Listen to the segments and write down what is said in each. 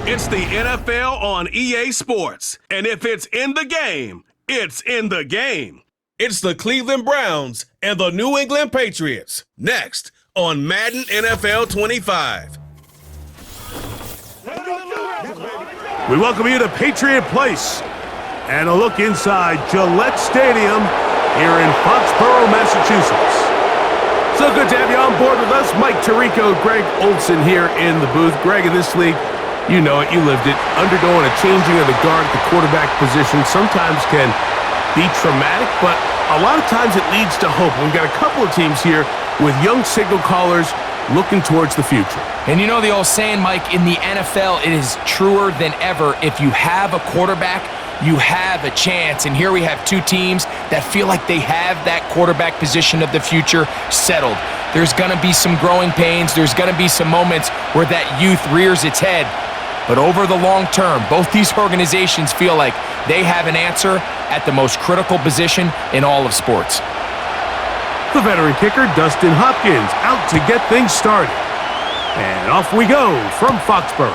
It's the NFL on EA Sports. And if it's in the game, it's in the game. It's the Cleveland Browns and the New England Patriots. Next on Madden NFL 25. We welcome you to Patriot Place and a look inside Gillette Stadium here in Foxborough, Massachusetts. So good to have you on board with us. Mike Tirico, Greg Olson here in the booth. Greg, in this league, you know it, you lived it. Undergoing a changing of the guard at the quarterback position sometimes can be traumatic, but a lot of times it leads to hope. We've got a couple of teams here with young signal callers looking towards the future. And you know the old saying, Mike, in the NFL, it is truer than ever. If you have a quarterback, you have a chance. And here we have two teams that feel like they have that quarterback position of the future settled. There's going to be some growing pains. There's going to be some moments where that youth rears its head. But over the long term, both these organizations feel like they have an answer at the most critical position in all of sports. The veteran kicker, Dustin Hopkins, out to get things started. And off we go from Foxborough.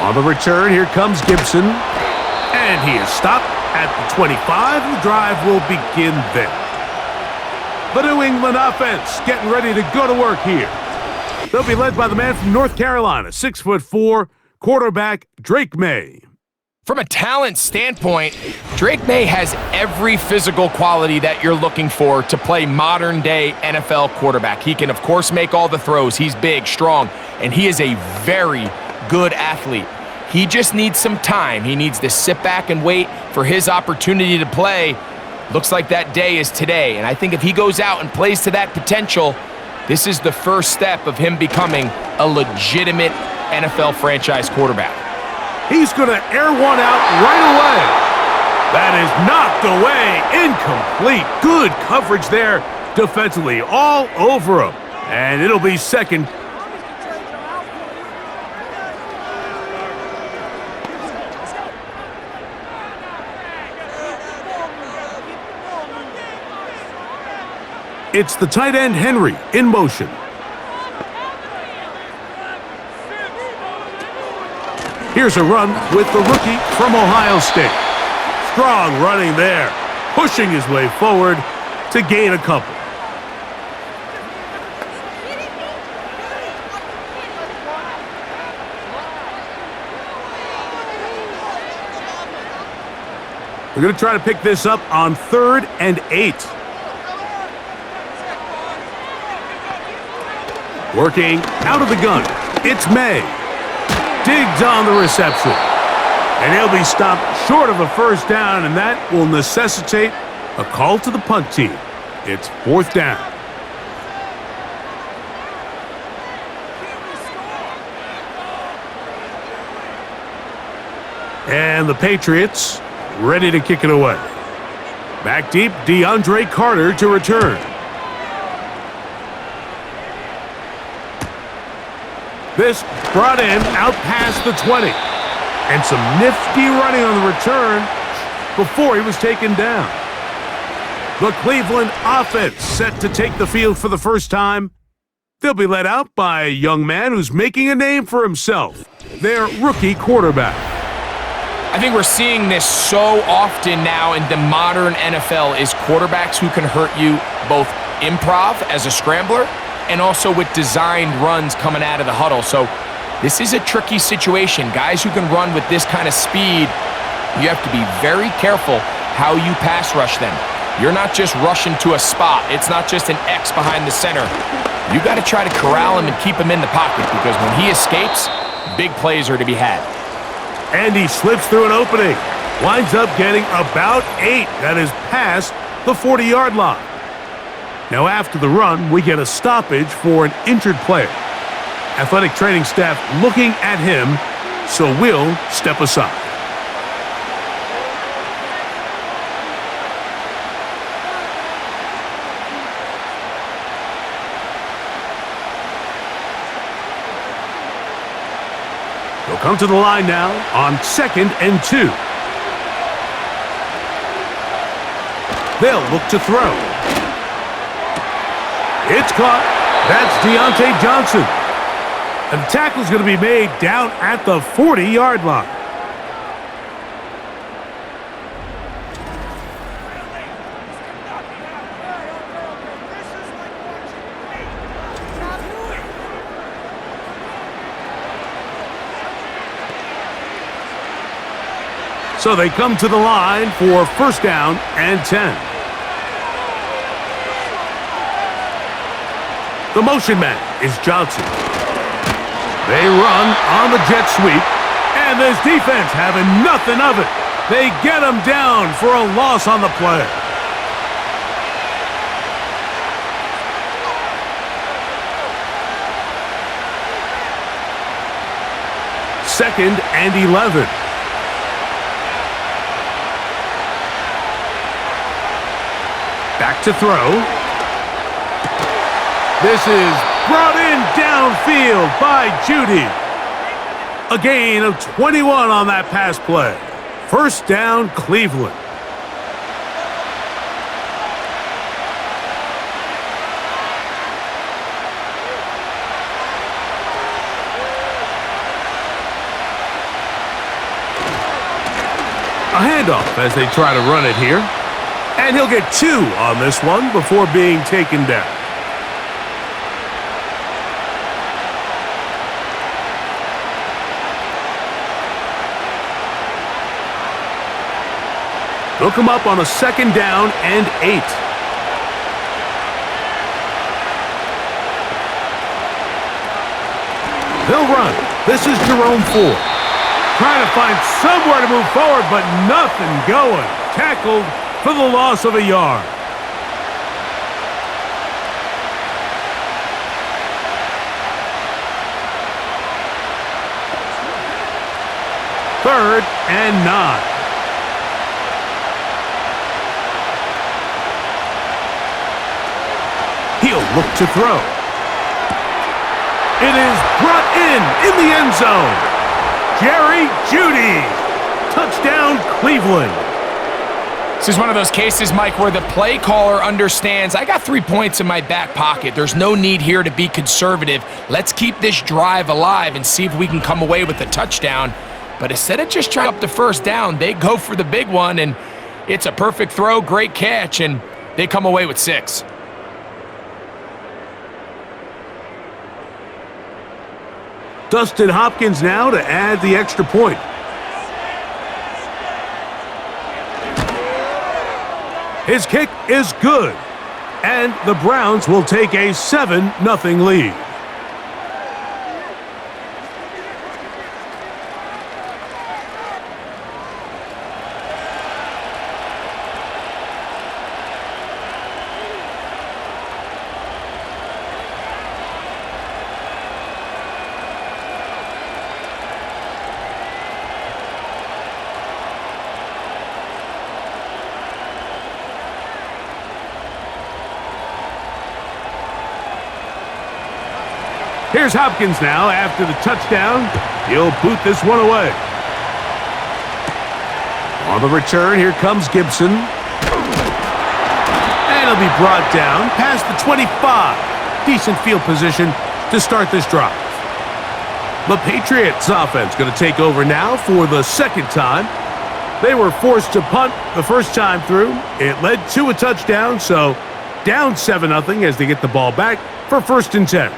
On the return, here comes Gibson. And he is stopped at the 25. The drive will begin there. The New England offense getting ready to go to work here. They'll be led by the man from North Carolina, 6'4", quarterback Drake May. From a talent standpoint, Drake May has every physical quality that you're looking for to play modern-day NFL quarterback. He can, of course, make all the throws. He's big, strong, and he is a very good athlete. He just needs some time. He needs to sit back and wait for his opportunity to play. Looks like that day is today, and I think if he goes out and plays to that potential, this is the first step of him becoming a legitimate NFL franchise quarterback. He's going to air one out right away. That is knocked away, incomplete. Good coverage there defensively, all over him. And it'll be second. It's the tight end, Henry, in motion. Here's a run with the rookie from Ohio State. Strong running there, pushing his way forward to gain a couple. We're going to try to pick this up on 3rd and 8. Working out of the gun, it's May. Digs on the reception. And he'll be stopped short of a first down, and that will necessitate a call to the punt team. It's 4th down. And the Patriots ready to kick it away. Back deep, DeAndre Carter to return. This brought in out past the 20. And some nifty running on the return before he was taken down. The Cleveland offense set to take the field for the first time. They'll be led out by a young man who's making a name for himself, their rookie quarterback. I think we're seeing this so often now in the modern NFL is quarterbacks who can hurt you both improv as a scrambler and also with designed runs coming out of the huddle. So this is a tricky situation. Guys who can run with this kind of speed, you have to be very careful how you pass rush them. You're not just rushing to a spot. It's not just an X behind the center. You got to try to corral him and keep him in the pocket because when he escapes, big plays are to be had. And he slips through an opening. Winds up getting about 8. That is past the 40-yard line. Now after the run, we get a stoppage for an injured player. Athletic training staff looking at him, so we'll step aside. They'll come to the line now on 2nd and 2. They'll look to throw. It's caught. That's Deontay Johnson. And the tackle's going to be made down at the 40-yard line. So they come to the line for first down and 10. The motion man is Johnson. They run on the jet sweep, and this defense having nothing of it. They get him down for a loss on the play. Second and 11. Back to throw. This is brought in downfield by Judy. A gain of 21 on that pass play. First down, Cleveland. A handoff as they try to run it here. And he'll get 2 on this one before being taken down. They'll come up on a second down and 8. They'll run. This is Jerome Ford. Trying to find somewhere to move forward, but nothing going. Tackled for the loss of a yard. Third and 9. He'll look to throw. It is brought in the end zone. Jerry Jeudy. Touchdown, Cleveland. This is one of those cases, Mike, where the play caller understands, I got 3 points in my back pocket. There's no need here to be conservative. Let's keep this drive alive and see if we can come away with a touchdown. But instead of just trying up the first down, they go for the big one, and it's a perfect throw, great catch, and they come away with 6. Dustin Hopkins now to add the extra point. His kick is good, and the Browns will take a 7-0 lead. Here's Hopkins now after the touchdown. He'll boot this one away. On the return, here comes Gibson. And he'll be brought down past the 25. Decent field position to start this drive. The Patriots offense going to take over now for the second time. They were forced to punt the first time through. It led to a touchdown, so down 7-0 as they get the ball back for first and 10.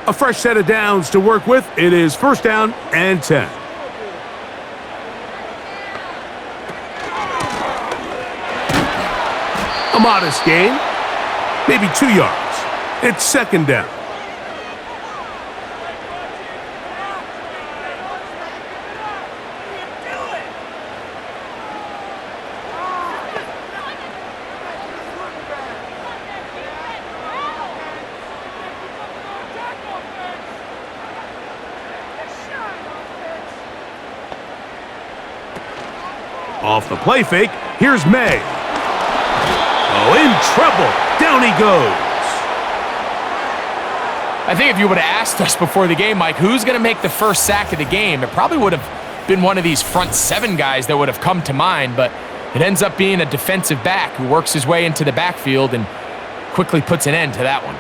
A fresh set of downs to work with. It is first down and 10. A modest gain, maybe 2 yards. It's second down. Off the play fake, here's May. Oh, in trouble. Down he goes. I think if you would have asked us before the game, Mike, who's going to make the first sack of the game, it probably would have been one of these front 7 guys that would have come to mind. But It ends up being a defensive back who works his way into the backfield and quickly puts an end to that one.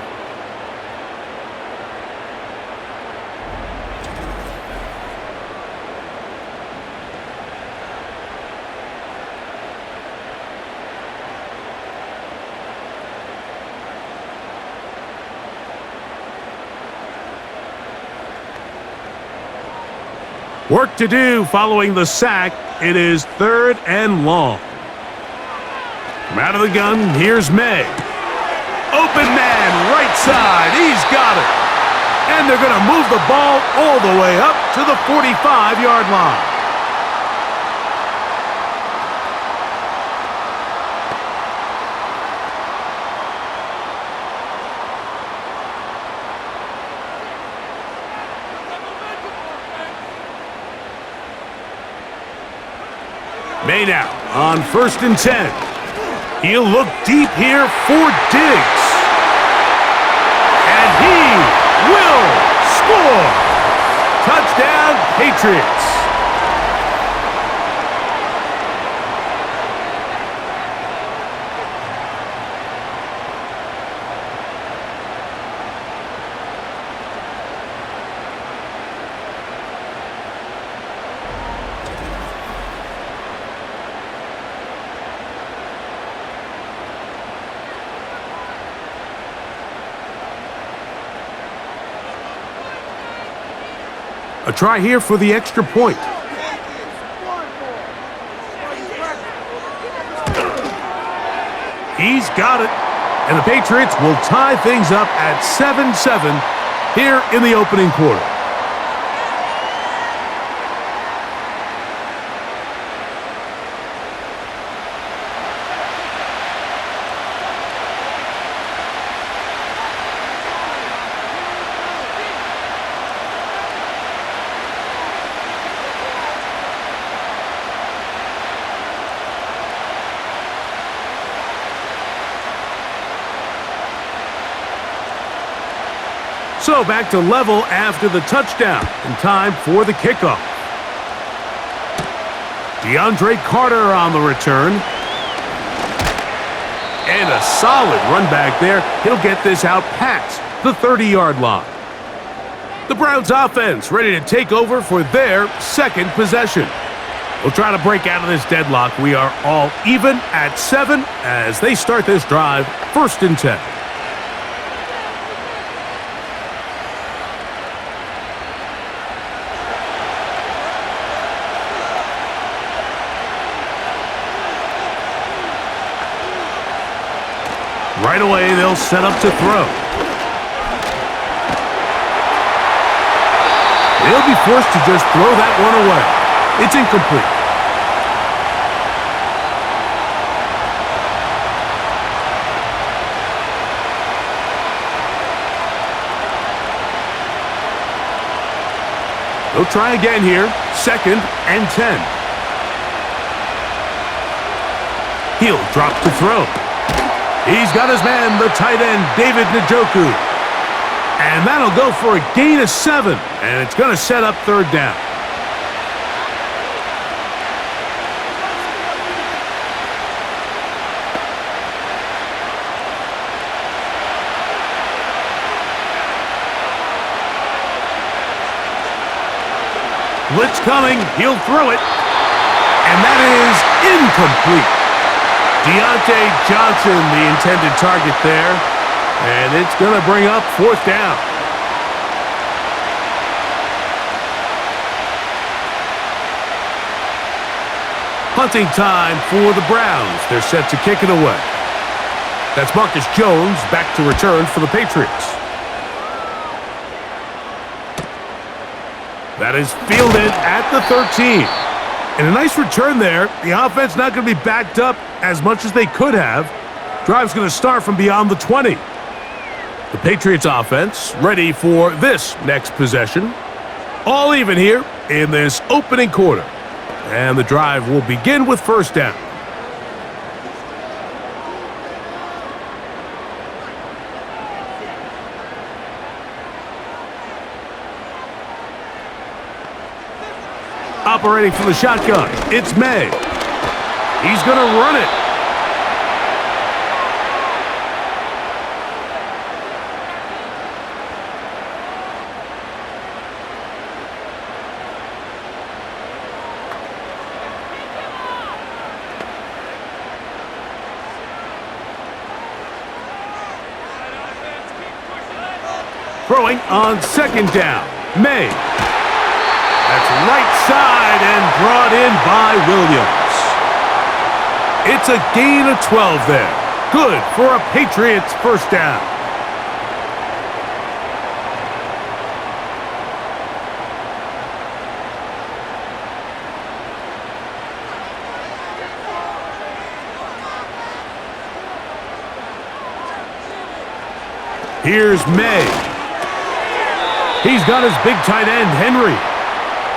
Work to do following the sack. It is 3rd and long. From out of the gun, here's May. Open man, right side. He's got it. And they're going to move the ball all the way up to the 45-yard line. May now on 1st and 10. He'll look deep here for Diggs. And he will score. Touchdown, Patriots. A try here for the extra point. He's got it. And the Patriots will tie things up at 7-7 here in the opening quarter. So back to level after the touchdown, and time for the kickoff. DeAndre Carter on the return. And a solid run back there. He'll get this out past the 30-yard line. The Browns offense ready to take over for their second possession. We'll try to break out of this deadlock. We are all even at 7 as they start this drive, 1st and 10. Right away, they'll set up to throw. They'll be forced to just throw that one away. It's incomplete. They'll try again here. 2nd and 10. He'll drop to throw. He's got his man, the tight end, David Njoku. And that'll go for a gain of 7. And it's going to set up 3rd down. Blitz coming. He'll throw it. And that is incomplete. Deontay Johnson, the intended target there, and it's going to bring up 4th down. Punting time for the Browns. They're set to kick it away. That's Marcus Jones back to return for the Patriots. That is fielded at the 13. And a nice return there. The offense not going to be backed up as much as they could have. Drive's going to start from beyond the 20. The Patriots offense ready for this next possession. All even here in this opening quarter. And the drive will begin with 1st down. Operating from the shotgun, it's May. He's going to run it. Throwing on second down. May. That's right side and brought in by Williams. It's a gain of 12 there. Good for a Patriots first down. Here's May. He's got his big tight end, Henry.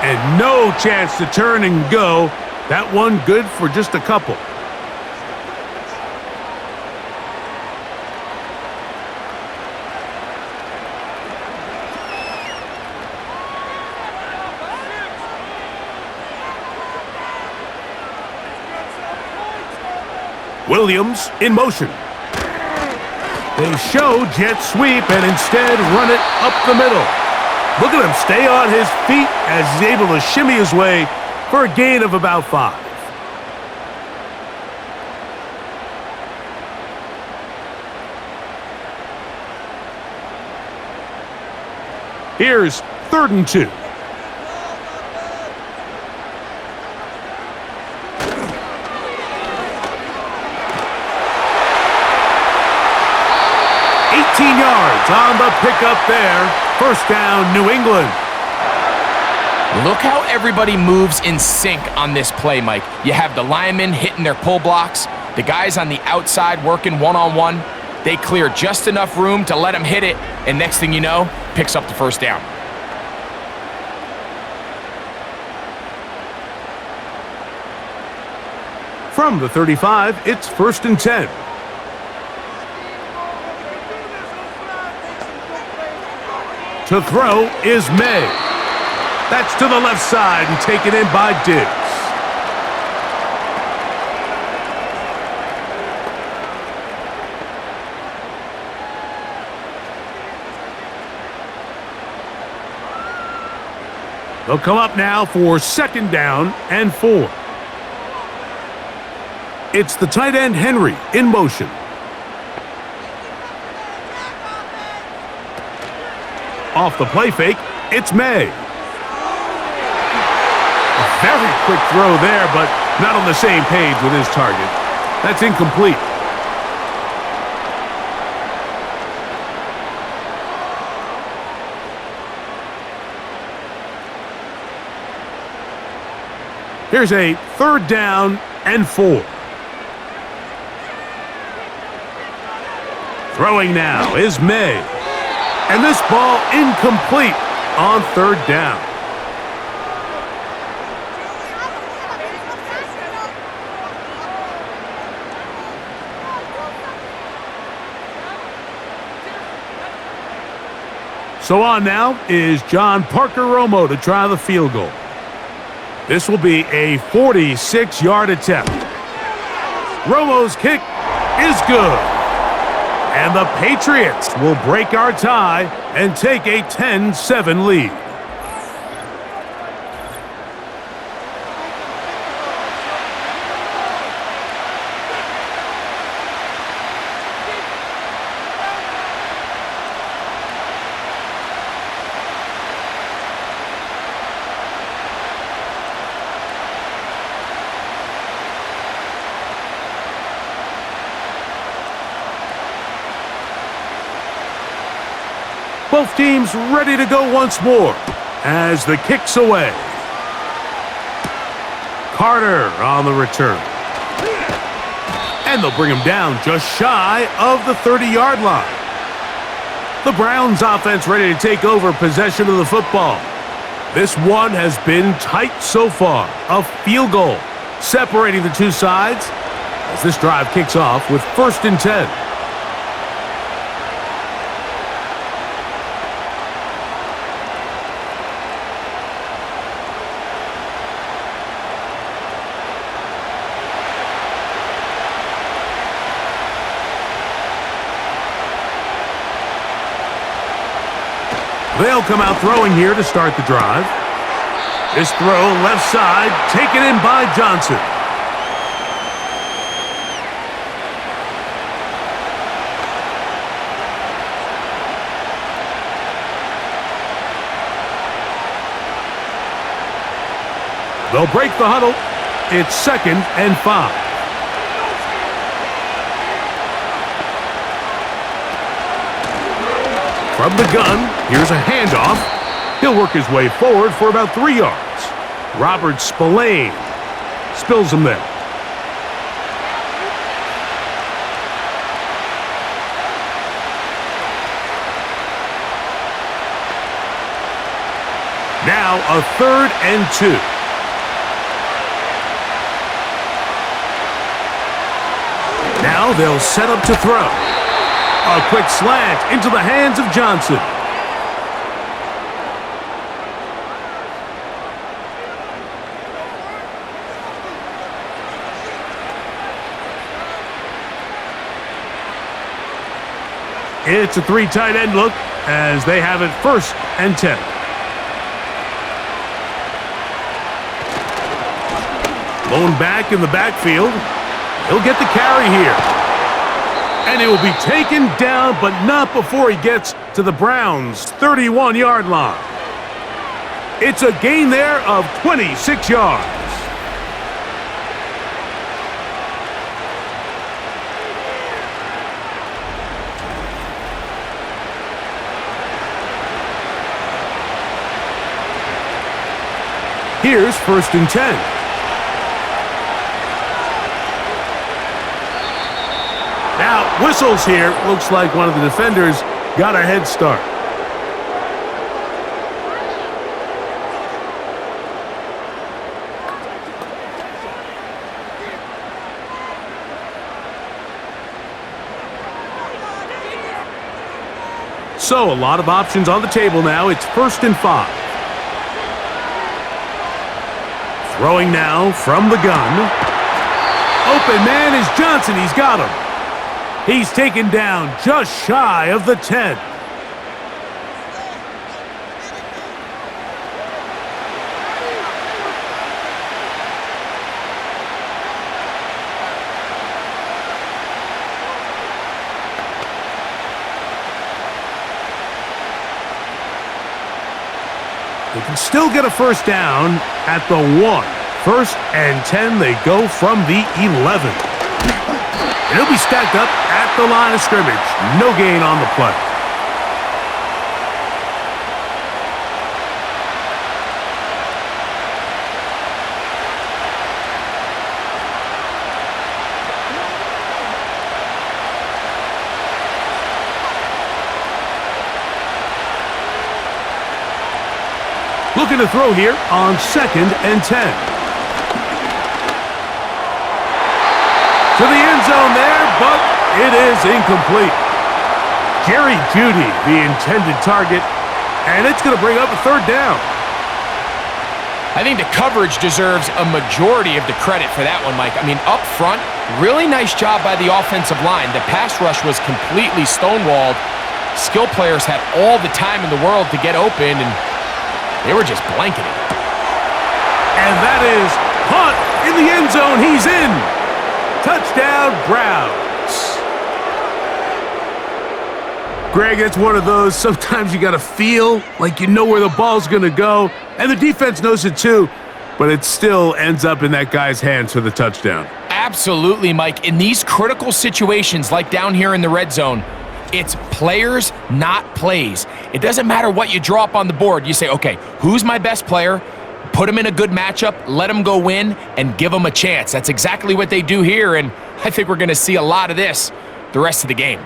And no chance to turn and go. That one good for just a couple. Williams in motion. They show jet sweep and instead run it up the middle. Look at him stay on his feet as he's able to shimmy his way for a gain of about 5. Here's 3rd and 2. Yards on the pickup there. First down, New England. Look how everybody moves in sync on this play, Mike. You have the linemen hitting their pull blocks, the guys on the outside working one-on-one. They clear just enough room to let him hit it, and next thing you know, picks up the first down. From the 35, it's 1st and 10. To throw is May. That's to the left side and taken in by Diggs. They'll come up now for 2nd down and 4. It's the tight end Henry in motion. Off the play fake, it's May. A very quick throw there, but not on the same page with his target. That's incomplete. Here's a 3rd down and 4. Throwing now is May. And this ball incomplete on 3rd down. So on now is John Parker Romo to try the field goal. This will be a 46-yard attempt. Romo's kick is good. And the Patriots will break our tie and take a 10-7 lead. Both teams ready to go once more as the kick's away. Carter on the return. And they'll bring him down just shy of the 30-yard line. The Browns offense ready to take over possession of the football. This one has been tight so far. A field goal separating the two sides as this drive kicks off with 1st and 10. They'll come out throwing here to start the drive. This throw left side, taken in by Johnson. They'll break the huddle. It's 2nd and 5. From the gun, here's a handoff. He'll work his way forward for about 3 yards. Robert Spillane spills him there. Now a 3rd and 2. Now they'll set up to throw. A quick slant into the hands of Johnson. It's a 3 tight end look as they have it 1st and 10. Blown back in the backfield. He'll get the carry here. And he will be taken down, but not before he gets to the Browns' 31-yard line. It's a gain there of 26 yards. Here's 1st and 10. Now, whistles here. Looks like one of the defenders got a head start. So, a lot of options on the table now. It's 1st and 5. Throwing now from the gun. Open man is Johnson. He's got him. He's taken down just shy of the 10. They can still get a 1st down at the 1. 1st and 10, they go from the 11. And he'll be stacked up at the line of scrimmage. No gain on the play. Looking to throw here on 2nd and 10. To the end zone there, but it is incomplete. Jerry Jeudy, the intended target, and it's going to bring up a 3rd down. I think the coverage deserves a majority of the credit for that one, Mike. I mean, up front, really nice job by the offensive line. The pass rush was completely stonewalled. Skill players had all the time in the world to get open, and they were just blanketed. And that is caught in the end zone. He's in. Touchdown, Browns. Greg, it's one of those, sometimes you got to feel like you know where the ball's going to go, and the defense knows it too, but it still ends up in that guy's hands for the touchdown. Absolutely, Mike. In these critical situations, like down here in the red zone, it's players, not plays. It doesn't matter what you draw up on the board. You say, okay, who's my best player? Put them in a good matchup, let them go win, and give them a chance. That's exactly what they do here, and I think we're going to see a lot of this the rest of the game.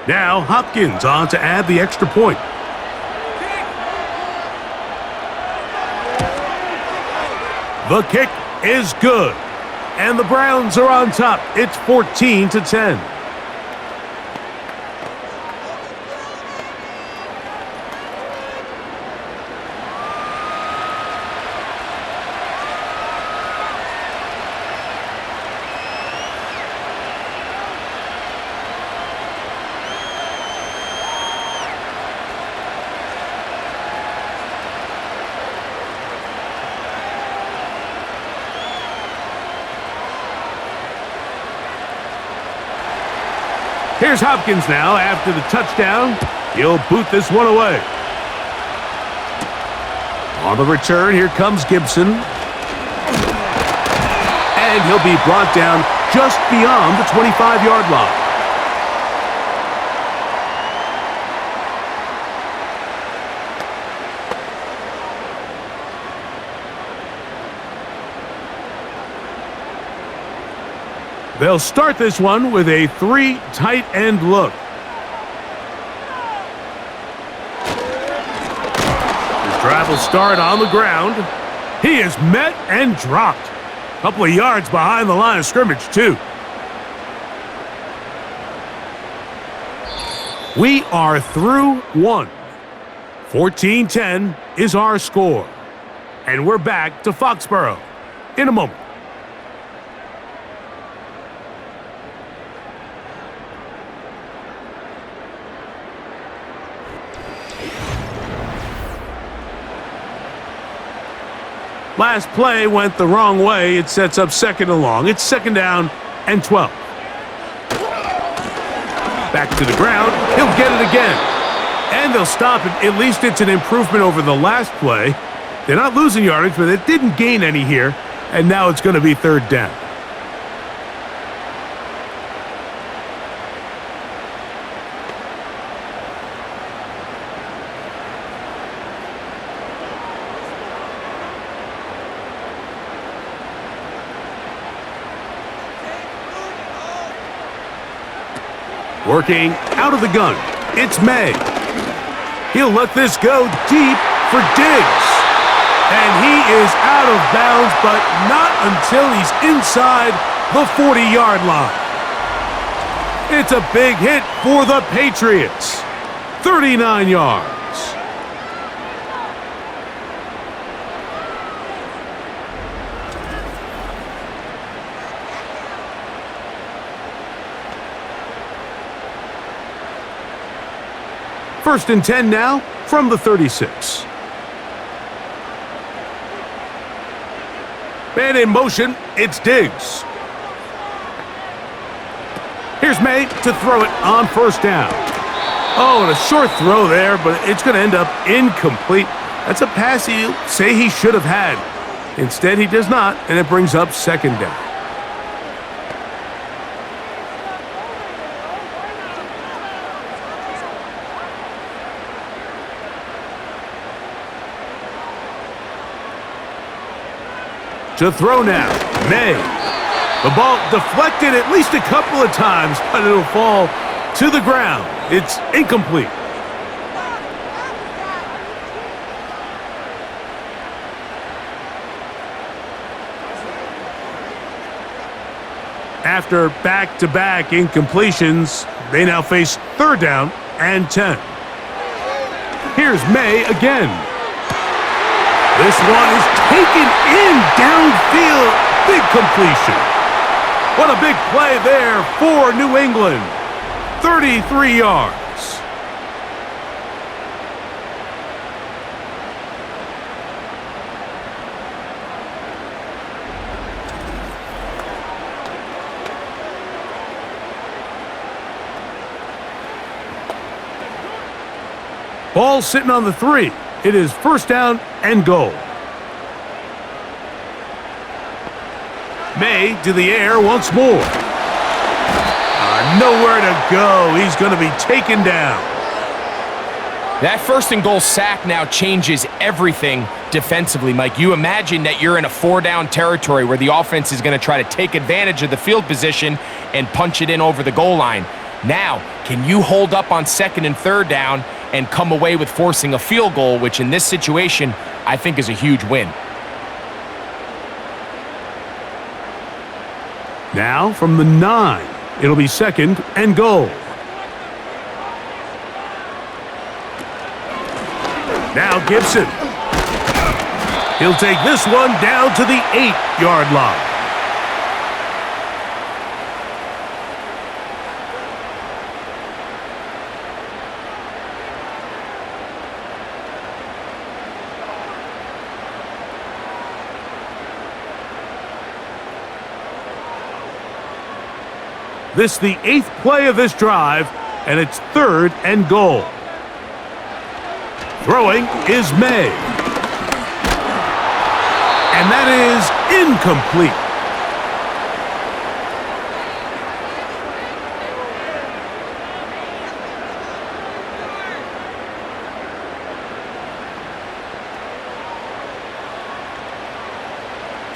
Now Hopkins on to add the extra point. The kick is good, and the Browns are on top. It's 14-10. Here's Hopkins now after the touchdown. He'll boot this one away. On the return, here comes Gibson. And he'll be brought down just beyond the 25-yard line. They'll start this one with a 3 tight end look. His drive will start on the ground. He is met and dropped. A couple of yards behind the line of scrimmage, too. We are through one. 14-10 is our score. And we're back to Foxborough in a moment. Last play went the wrong way. It sets up second and long. It's second down and 12. Back to the ground. He'll get it again. And they'll stop it. At least it's an improvement over the last play. They're not losing yardage, but it didn't gain any here. And now it's going to be third down. Working out of the gun, it's May. He'll let this go deep for Diggs. And he is out of bounds, but not until he's inside the 40-yard line. It's a big hit for the Patriots. 39 yards. First and 10 now from the 36. Man in motion, it's Diggs. Here's May to throw it on first down. Oh, and a short throw there, but it's going to end up incomplete. That's a pass he'll say he should have had. Instead, he does not, and it brings up second down. To throw now, May. The ball deflected at least a couple of times, but it'll fall to the ground. It's incomplete. After back-to-back incompletions, they now face third down and 10. Here's May again. This one is taken in downfield. Big completion. What a big play there for New England. 33 yards. Ball sitting on the 3. It is first down and goal. May to the air once more. Nowhere to go. He's going to be taken down. That first and goal sack now changes everything defensively, Mike. You imagine that you're in a 4-down territory where the offense is going to try to take advantage of the field position and punch it in over the goal line. Now, can you hold up on second and third down and come away with forcing a field goal, which in this situation, I think is a huge win. Now from the 9, it'll be second and goal. Now Gibson. He'll take this one down to the 8-yard line. This is the 8th play of this drive, and it's 3rd and goal. Throwing is May. And that is incomplete.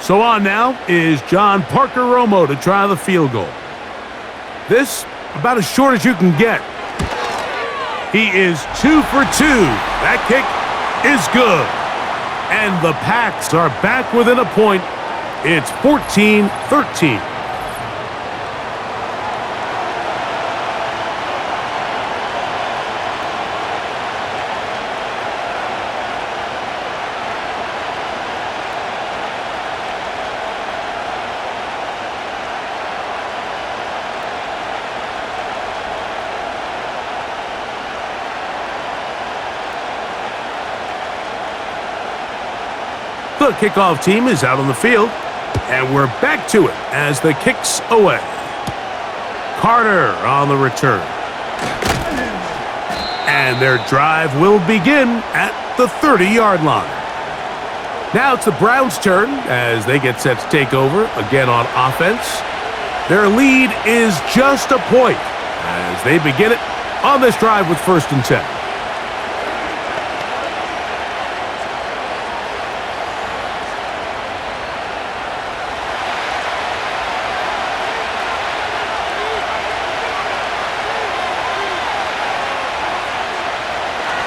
So on now is John Parker Romo to try the field goal. This, about as short as you can get. He is 2 for 2. That kick is good. And the Packs are back within a point. It's 14-13. The kickoff team is out on the field, and we're back to it as the kick's away. Carter on the return. And their drive will begin at the 30-yard line. Now it's the Browns' turn as they get set to take over again on offense. Their lead is just a point as they begin it on this drive with 1st and 10.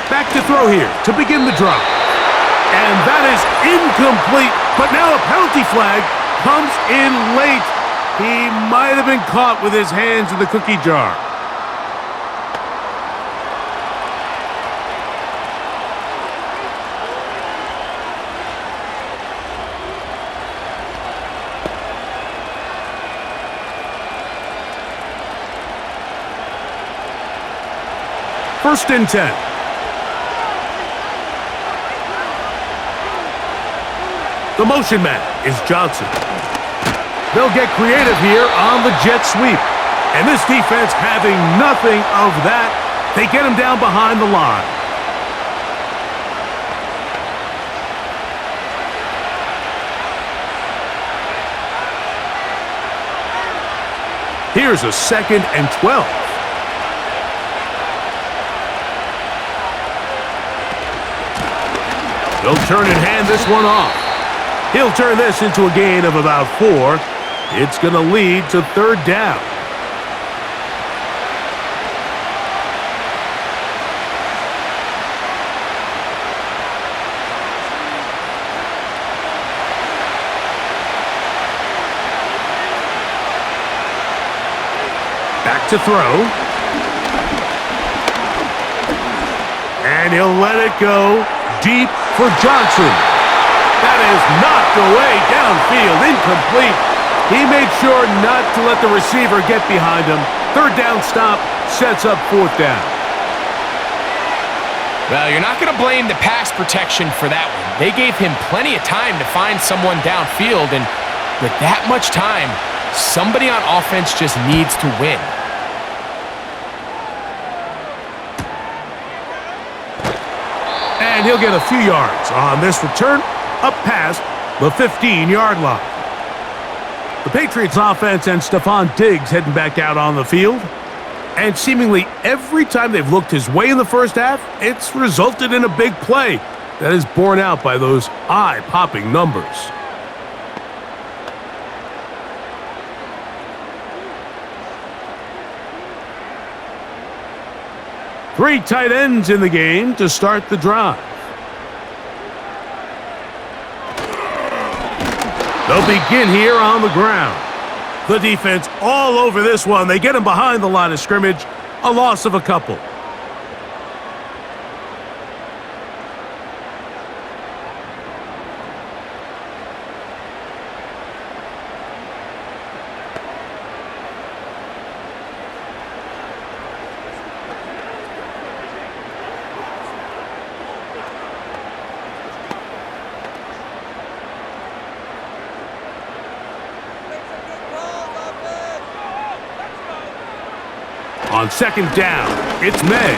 Back to throw here to begin the drive. And that is incomplete, but now a penalty flag comes in late. He might have been caught with his hands in the cookie jar. First and 10. The motion man is Johnson. They'll get creative here on the jet sweep. And this defense having nothing of that. They get him down behind the line. Here's a 2nd and 12. They'll turn and hand this one off. He'll turn this into a gain of about 4. It's going to lead to 3rd down. Back to throw. And he'll let it go deep for Johnson. That is knocked away downfield, incomplete. He made sure not to let the receiver get behind him. 3rd down stop sets up 4th down. Well, you're not going to blame the pass protection for that one. They gave him plenty of time to find someone downfield, and with that much time, somebody on offense just needs to win. And he'll get a few yards on this return up past the 15-yard line. The Patriots offense and Stephon Diggs heading back out on the field. And seemingly every time they've looked his way in the first half, it's resulted in a big play that is borne out by those eye-popping numbers. Three tight ends in the game to start the drive. They'll begin here on the ground. The defense all over this one. They get him behind the line of scrimmage. A loss of a couple. On second down, it's May.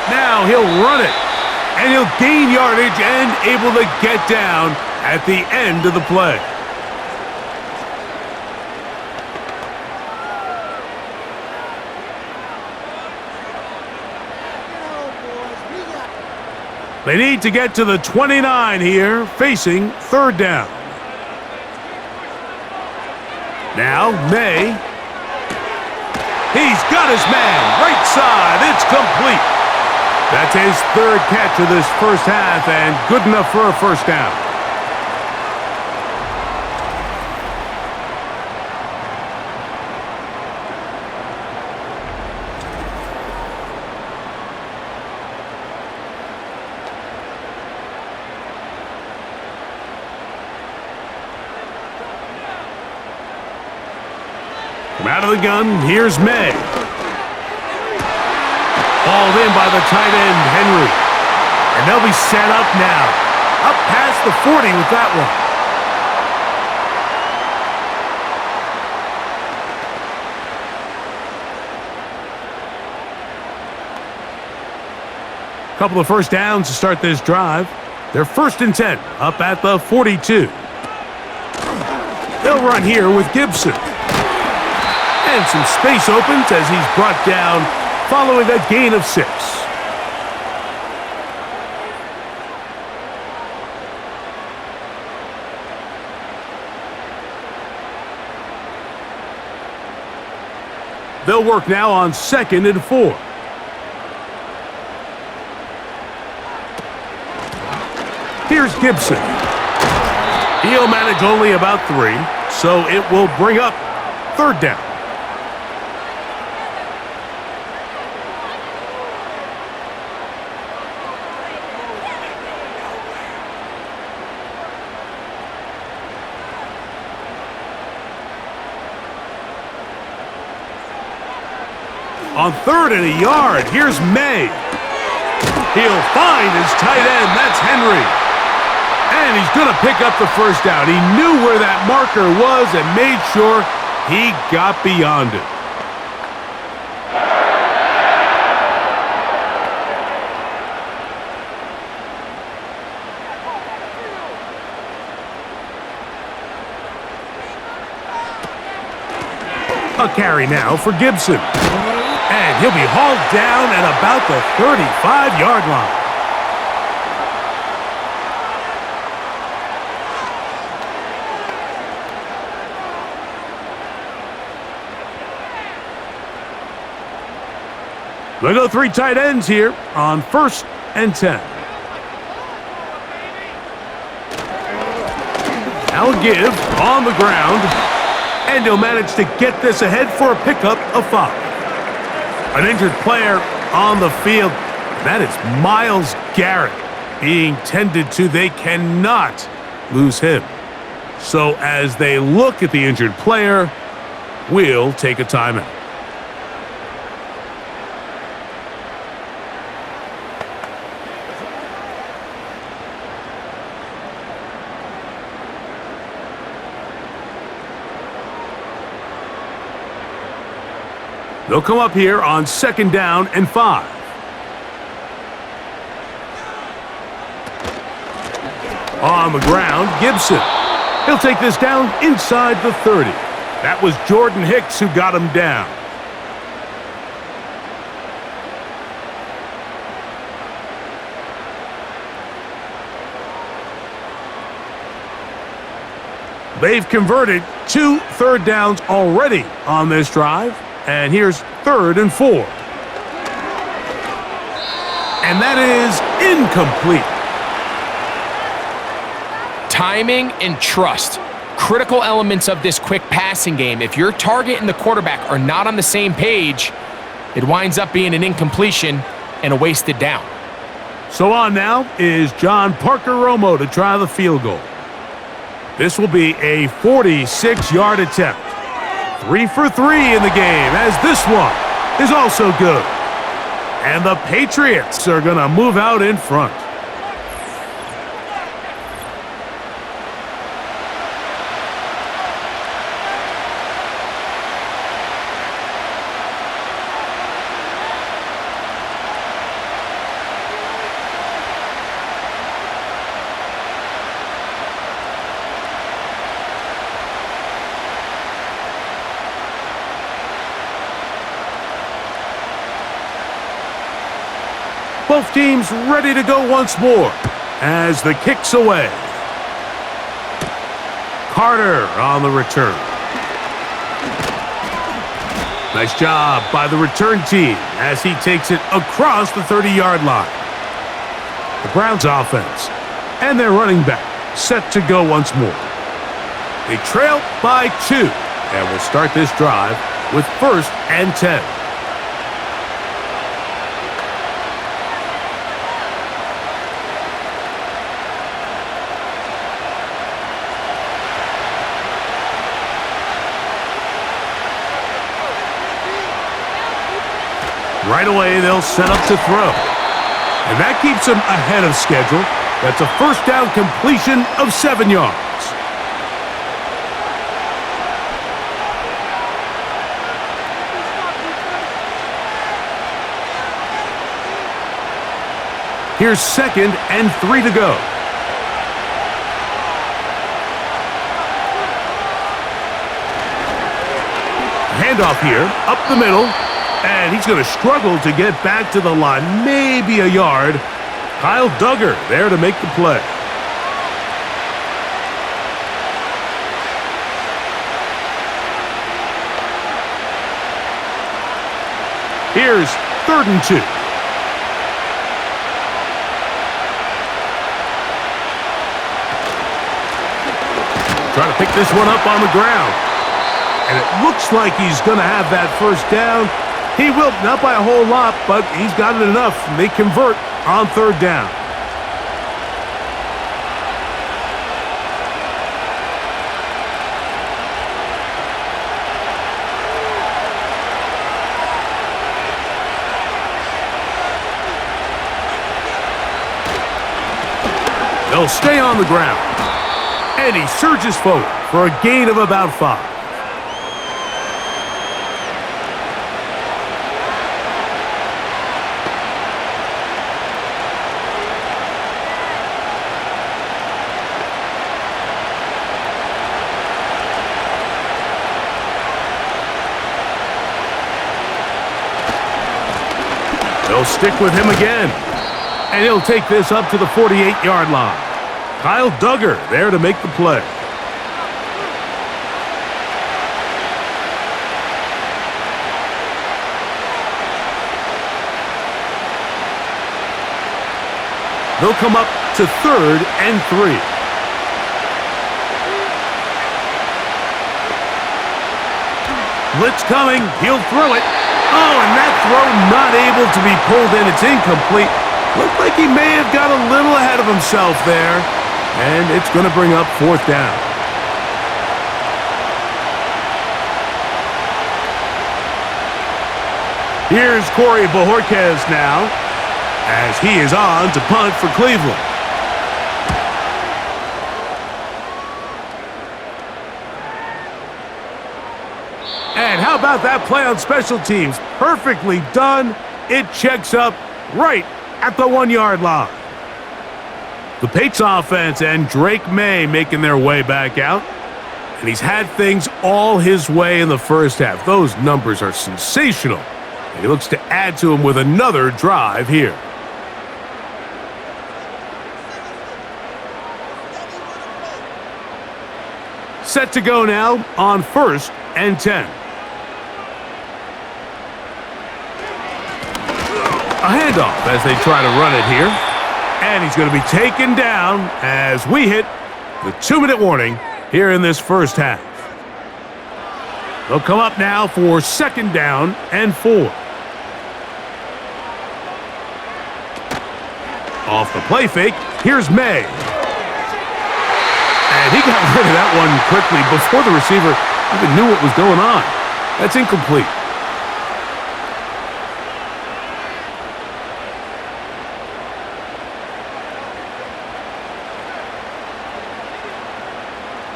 Now he'll run it, and he'll gain yardage and able to get down at the end of the play. They need to get to the 29 here, facing third down. Now, May. He's got his man, right side, it's complete. That's his third catch of this first half and good enough for a first down. From out of the gun, here's May. Hauled in by the tight end, Henry. And they'll be set up now. Up past the 40 with that one. Couple of first downs to start this drive. They're 1st and 10, up at the 42. They'll run here with Gibson. And some space opens as he's brought down following a gain of 6. They'll work now on 2nd and 4. Here's Gibson. He'll manage only about 3, so it will bring up third down. On 3rd and a yard, here's May. He'll find his tight end, that's Henry. And he's going to pick up the first down. He knew where that marker was and made sure he got beyond it. A carry now for Gibson. And he'll be hauled down at about the 35-yard line. They'll go 3 tight ends here on 1st and 10. Now a give on the ground. And he'll manage to get this ahead for a pickup of 5. An injured player on the field. That is Myles Garrett being tended to. They cannot lose him. So as they look at the injured player, we'll take a timeout. They'll come up here on 2nd down and 5. On the ground, Gibson. He'll take this down inside the 30. That was Jordan Hicks who got him down. They've converted 2 third downs already on this drive. And here's 3rd and 4. And that is incomplete. Timing and trust. Critical elements of this quick passing game. If your target and the quarterback are not on the same page, it winds up being an incompletion and a wasted down. So on now is John Parker Romo to try the field goal. This will be a 46-yard attempt. 3 for 3 in the game, as this one is also good. And the Patriots are going to move out in front. Both teams ready to go once more as the kick's away. Carter on the return. Nice job by the return team as he takes it across the 30-yard line. The Browns offense and their running back set to go once more. They trail by 2 and will start this drive with 1st and 10. Right away, they'll set up to throw. And that keeps them ahead of schedule. That's a first down completion of 7 yards. Here's 2nd and 3 to go. Handoff here, up the middle. And he's going to struggle to get back to the line, maybe a yard. Kyle Duggar there to make the play. Here's 3rd and 2. Trying to pick this one up on the ground. And it looks like he's going to have that first down. He will, not by a whole lot, but he's got it enough. They convert on 3rd down. They'll stay on the ground. And he surges forward for a gain of about 5. They'll stick with him again. And he'll take this up to the 48-yard line. Kyle Duggar there to make the play. They'll come up to 3rd and 3. Blitz coming. He'll throw it. Oh, and that throw not able to be pulled in. It's incomplete. Looked like he may have got a little ahead of himself there. And it's going to bring up 4th down. Here's Corey Bojorquez now as he is on to punt for Cleveland. And how about that play on special teams? Perfectly done. It checks up right at the 1-yard line. The Patriots offense and Drake May making their way back out. And he's had things all his way in the first half. Those numbers are sensational. And he looks to add to them with another drive here. Set to go now on 1st and 10. A handoff as they try to run it here. And he's going to be taken down as we hit the 2-minute warning here in this first half. They'll come up now for 2nd down and 4. Off the play fake, here's May. And he got rid of that one quickly before the receiver even knew what was going on. That's incomplete.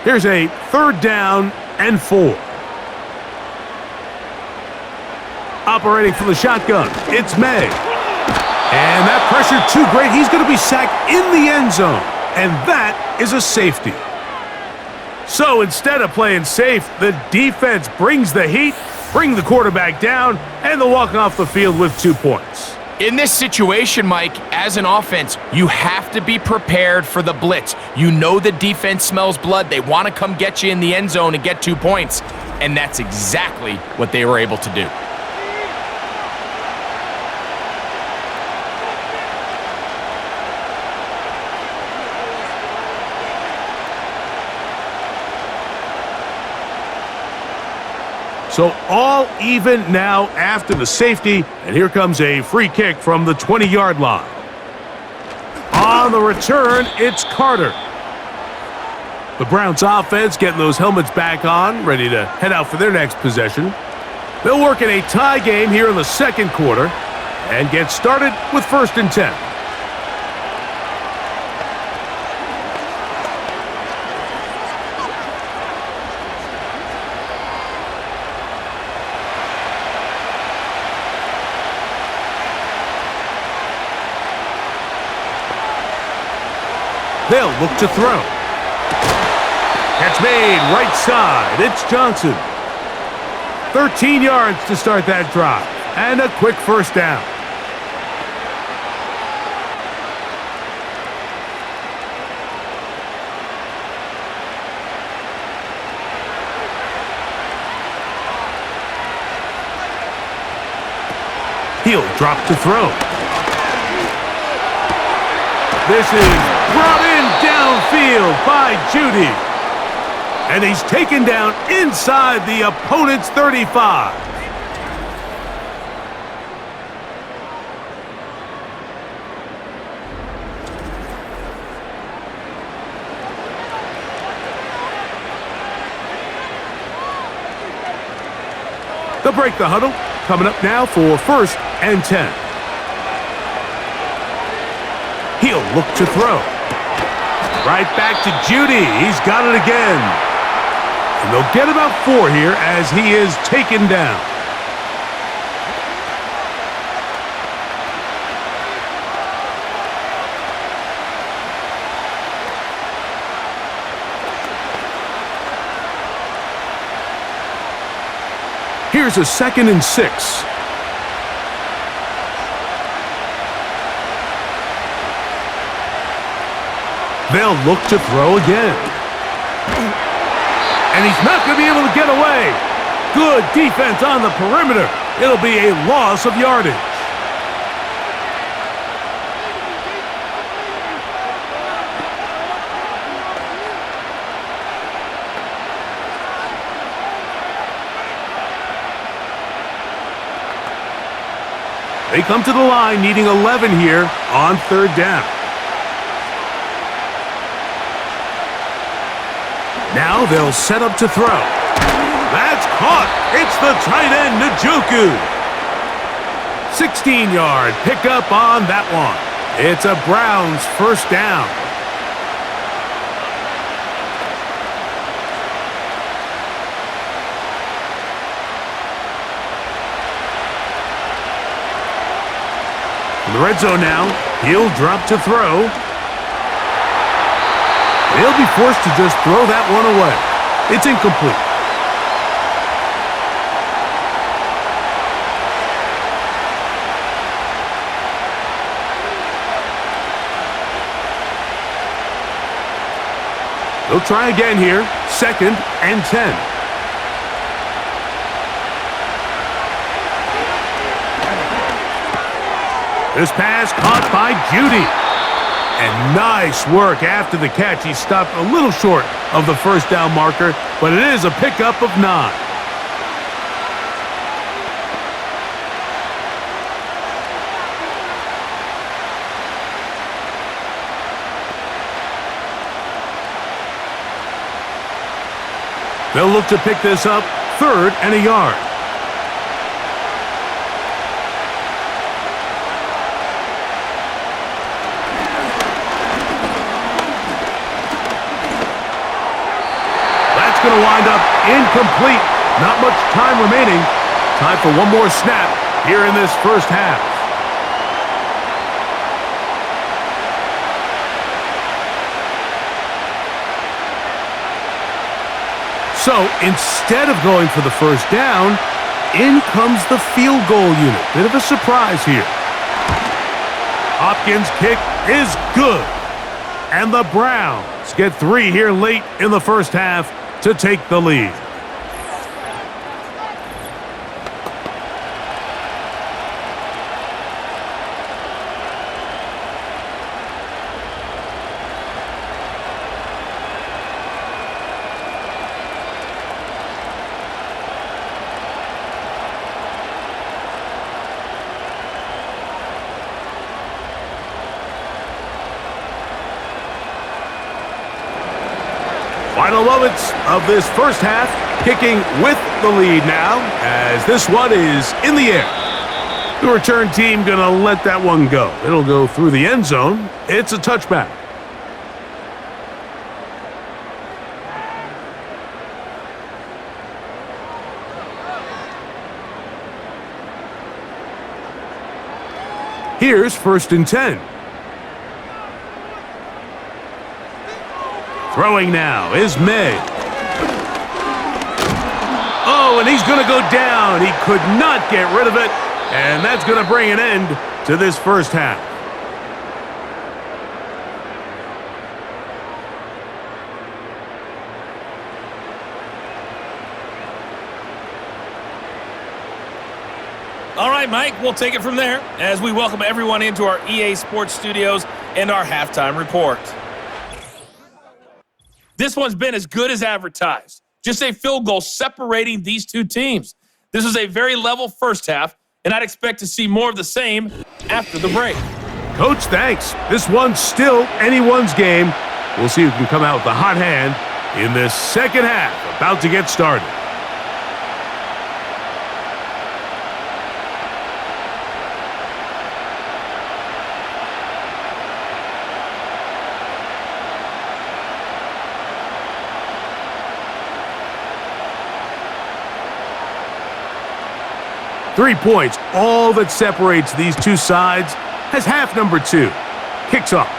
Here's a 3rd down and 4. Operating from the shotgun, it's May. And that pressure too great. He's going to be sacked in the end zone. And that is a safety. So instead of playing safe, the defense brings the heat, bring the quarterback down, and they'll walk off the field with 2 points. In this situation, Mike, as an offense, you have to be prepared for the blitz. You know the defense smells blood. They want to come get you in the end zone and get 2 points, and that's exactly what they were able to do. So all even now after the safety, and here comes a free kick from the 20-yard line. On the return, it's Carter. The Browns offense getting those helmets back on, ready to head out for their next possession. They'll work in a tie game here in the second quarter and get started with 1st and 10. They'll look to throw. Catch made right side. It's Johnson. 13 yards to start that drive. And a quick 1st down. He'll drop to throw. This is brought in downfield by Judy. And he's taken down inside the opponent's 35. They'll break the huddle. Coming up now for 1st and 10. He'll look to throw. Right back to Judy. He's got it again. And they'll get about 4 here as he is taken down. Here's a 2nd and 6. They'll look to throw again. And he's not going to be able to get away. Good defense on the perimeter. It'll be a loss of yardage. They come to the line needing 11 here on 3rd down. Now they'll set up to throw. That's caught. It's the tight end, Njoku. 16-yard pickup on that one. It's a Browns 1st down. In the red zone now, he'll drop to throw. He'll be forced to just throw that one away. It's incomplete. They'll try again here. 2nd and 10. This pass caught by Judy. And nice work after the catch. He stopped a little short of the 1st down marker, but it is a pickup of 9. They'll look to pick this up 3rd and a yard. Going to wind up incomplete. Not much time remaining. Time for one more snap here in this 1st half. So instead of going for the 1st down, in comes the field goal unit. Bit of a surprise here. Hopkins' kick is good. And the Browns get 3 here late in the first half to take the lead. Final moments of this first half, kicking with the lead now, as this one is in the air. The return team gonna let that one go. It'll go through the end zone. It's a touchback. Here's 1st and 10. Throwing now is May. Oh, and he's going to go down. He could not get rid of it, and that's going to bring an end to this first half. All right, Mike, we'll take it from there as we welcome everyone into our EA Sports Studios and our halftime report. This one's been as good as advertised. Just a field goal separating these two teams. This was a very level first half, and I'd expect to see more of the same after the break. Coach, thanks. This one's still anyone's game. We'll see who can come out with the hot hand in this second half, about to get started. Three points, all that separates these two sides, has half number 2. Kicks off.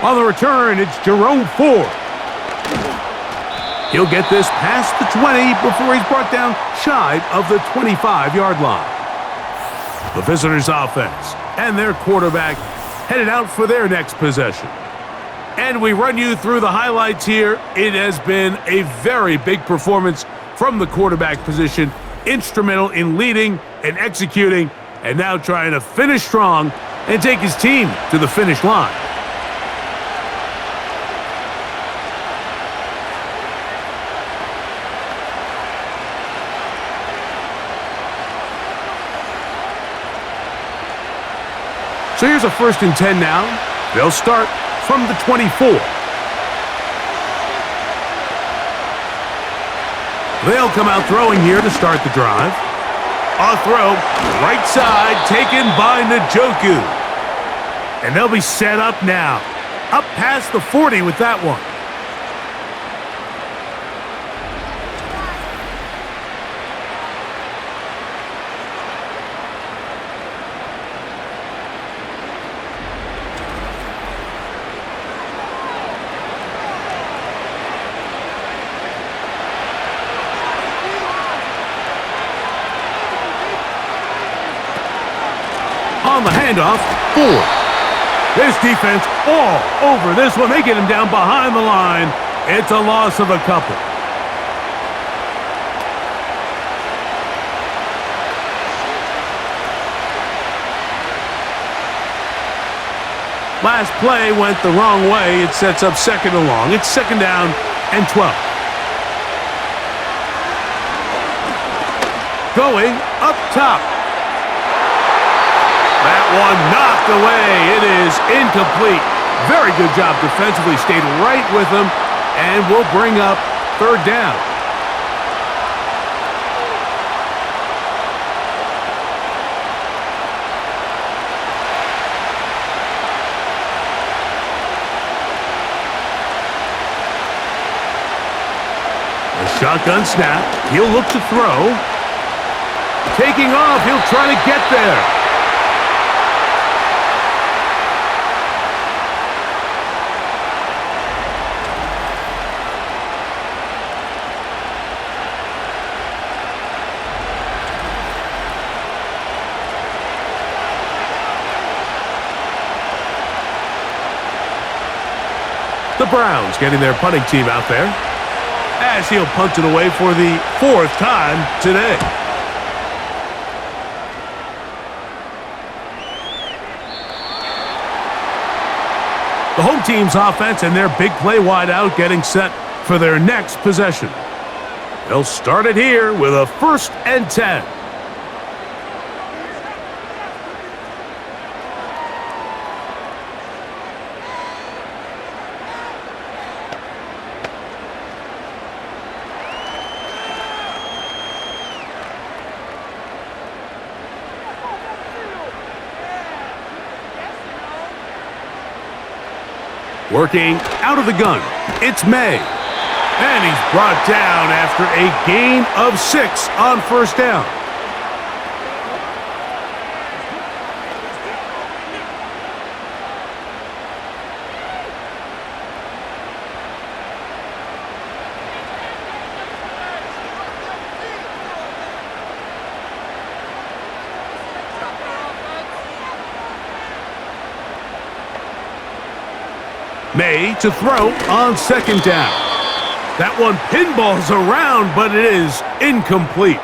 On the return, it's Jerome Ford. He'll get this past the 20 before he's brought down shy of the 25-yard line. The visitors' offense and their quarterback headed out for their next possession. And we run you through the highlights here. It has been a very big performance from the quarterback position. Instrumental in leading and executing, and now trying to finish strong and take his team to the finish line. So here's a 1st and 10 now. They'll start from the 24. They'll come out throwing here to start the drive. A throw, right side, taken by Njoku. And they'll be set up now. Up past the 40 with that one. On the handoff, Ford. This defense all over this one. They get him down behind the line. It's a loss of a couple. Last play went the wrong way. It sets up 2nd and long. It's 2nd down and 12. Going up top. That one knocked away. It is incomplete. Very good job defensively. Stayed right with him, and will bring up 3rd down. A shotgun snap. He'll look to throw. Taking off. He'll try to get there. Browns getting their punting team out there, as he'll punt it away for the 4th time today. The home team's offense and their big play wideout getting set for their next possession. They'll start it here with a 1st and 10. Working out of the gun, it's May. And he's brought down after a gain of 6 on 1st down. May to throw on 2nd down. That one pinballs around, but it is incomplete.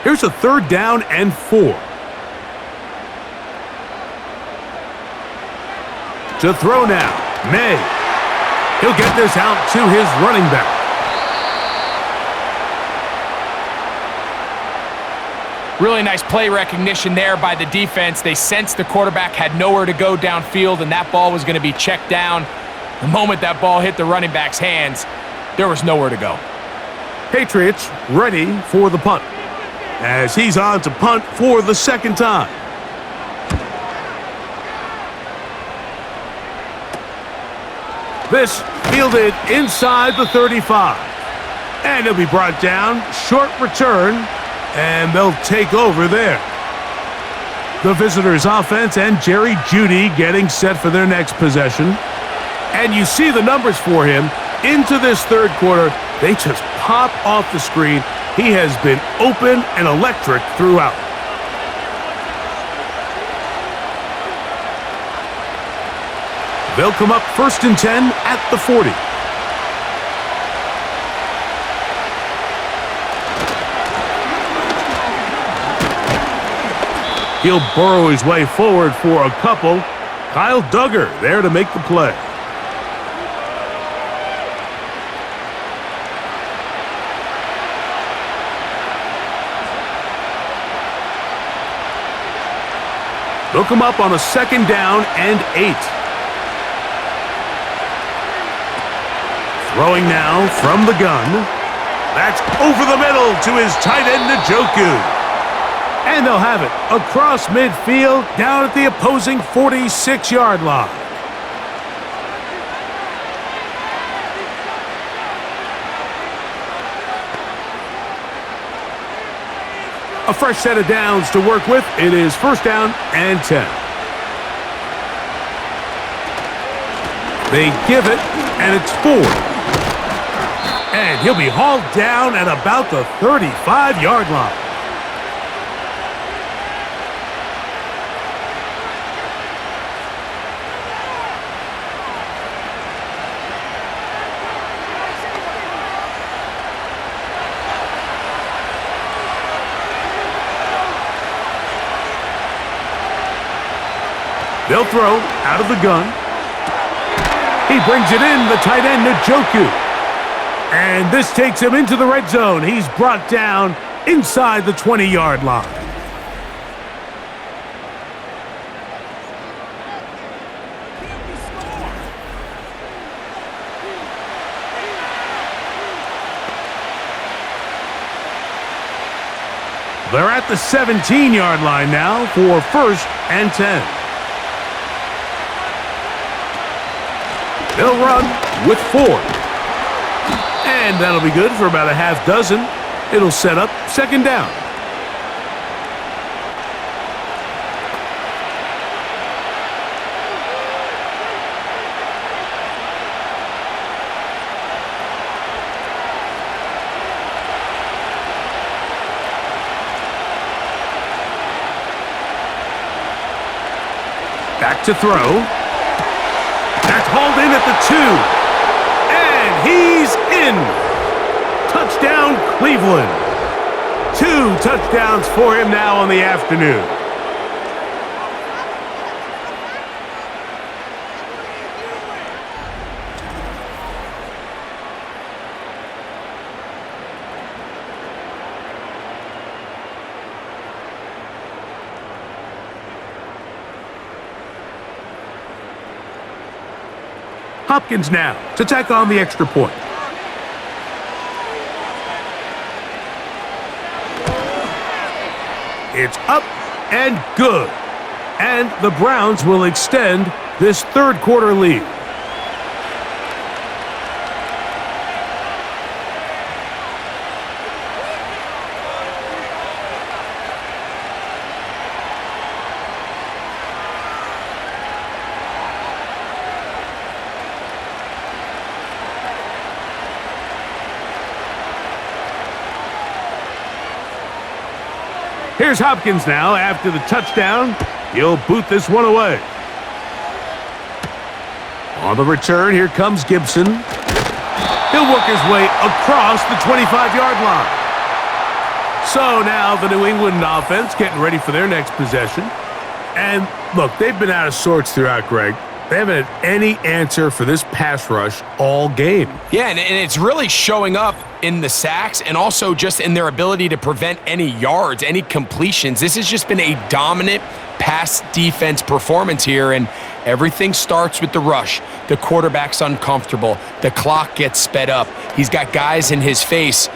Here's a 3rd down and 4. To throw now, May. He'll get this out to his running back. Really nice play recognition there by the defense. They sensed the quarterback had nowhere to go downfield, and that ball was going to be checked down. The moment that ball hit the running back's hands, there was nowhere to go. Patriots ready for the punt, as he's on to punt for the 2nd time. This fielded inside the 35. And he'll be brought down, short return, and they'll take over there. The visitors' offense and Jerry Jeudy getting set for their next possession. And you see the numbers for him into this 3rd quarter. They just pop off the screen. He has been open and electric throughout. They'll come up 1st and 10 at the 40. He'll burrow his way forward for a couple. Kyle Duggar there to make the play. They'll come up on a 2nd down and 8. Throwing now from the gun. That's over the middle to his tight end, Njoku. And they'll have it across midfield down at the opposing 46-yard line. A fresh set of downs to work with. It is 1st down and 10. They give it, and it's 4. And he'll be hauled down at about the 35-yard line. They'll throw out of the gun. He brings it in, the tight end, Njoku. And this takes him into the red zone. He's brought down inside the 20-yard line. They're at the 17-yard line now for 1st and 10. They'll run with 4. And that'll be good for about a half dozen. It'll set up 2nd down. Back to throw. That's hauled in at the 2. And he's in. Touchdown, Cleveland. 2 touchdowns for him now on the afternoon. Hopkins now to tack on the extra point. It's up and good. And the Browns will extend this third quarter lead. Here's Hopkins now after the touchdown. He'll boot this one away. On the return, here comes Gibson. He'll work his way across the 25-yard line. So now the New England offense getting ready for their next possession. And look, they've been out of sorts throughout, Greg. They haven't had any answer for this pass rush all game. Yeah, and it's really showing up in the sacks and also just in their ability to prevent any yards, any completions. This has just been a dominant pass defense performance here, and everything starts with the rush. The quarterback's uncomfortable. The clock gets sped up. He's got guys in his face.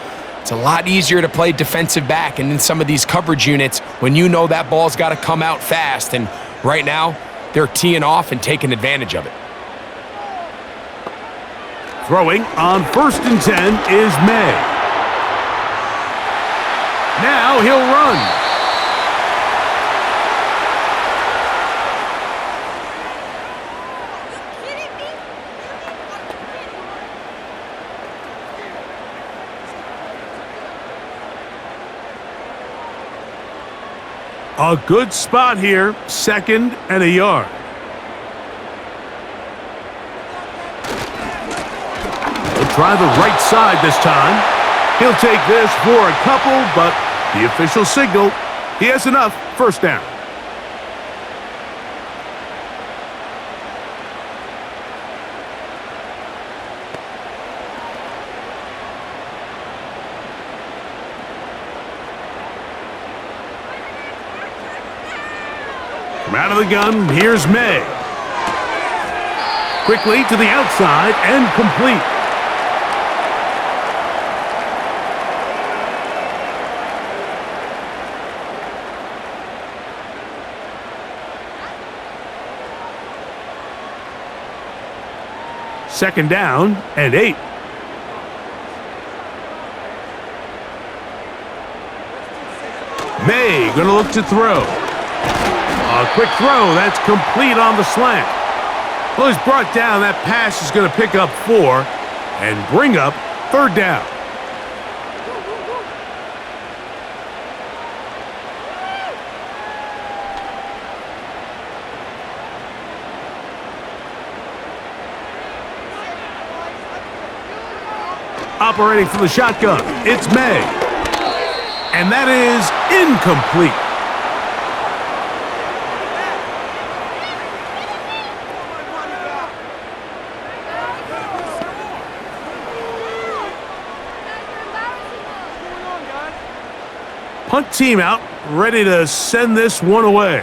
It's a lot easier to play defensive back and in some of these coverage units when you know that ball's got to come out fast, and right now, they're teeing off and taking advantage of it. Throwing on 1st and 10 is May. Now he'll run. A good spot here, 2nd and a yard. He'll try the right side this time. He'll take this for a couple, but the official signal, he has enough. 1st down. Out of the gun, here's May. Quickly to the outside and complete. Second down and 8. May gonna look to throw. A quick throw, that's complete on the slant. Well, he's brought down. That pass is going to pick up 4 and bring up 3rd down. Operating from the shotgun, it's May. And that is incomplete. Punt team out, ready to send this one away.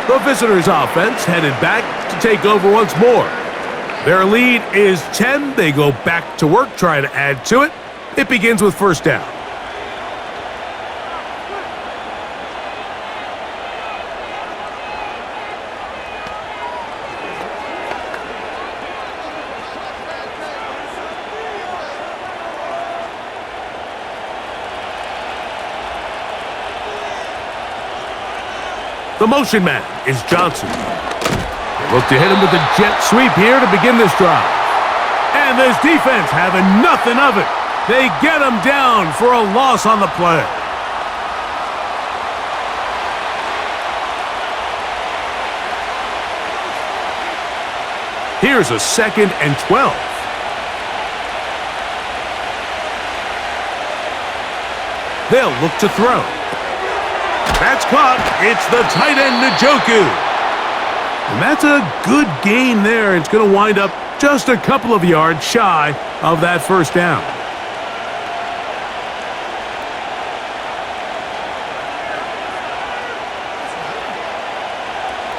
The visitors' offense headed back to take over once more. Their lead is 10. They go back to work, trying to add to it. It begins with 1st down. The motion man is Johnson. They look to hit him with a jet sweep here to begin this drive. And this defense having nothing of it. They get him down for a loss on the play. Here's a 2nd and 12. They'll look to throw. That's caught. It's the tight end, Njoku. And that's a good gain there. It's going to wind up just a couple of yards shy of that first down.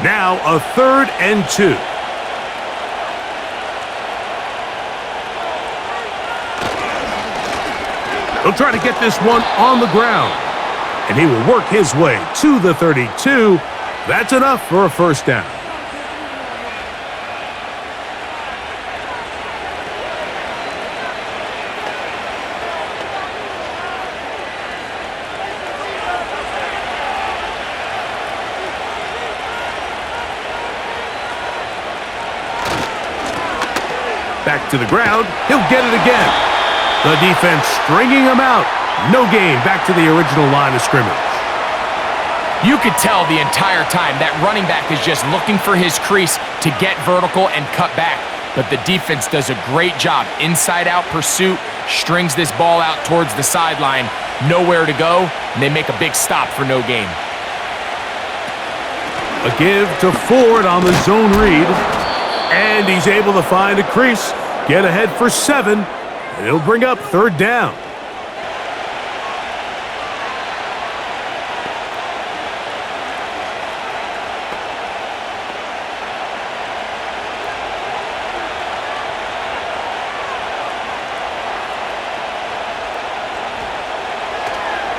Now a 3rd and 2. He'll try to get this one on the ground. And he will work his way to the 32. That's enough for a first down. Back to the ground. He'll get it again. The defense stringing him out. No gain. Back to the original line of scrimmage. You could tell the entire time that running back is just looking for his crease to get vertical and cut back. But the defense does a great job. Inside-out pursuit, strings this ball out towards the sideline. Nowhere to go, and they make a big stop for no gain. A give to Ford on the zone read. And he's able to find a crease. Get ahead for 7. And it'll bring up 3rd down.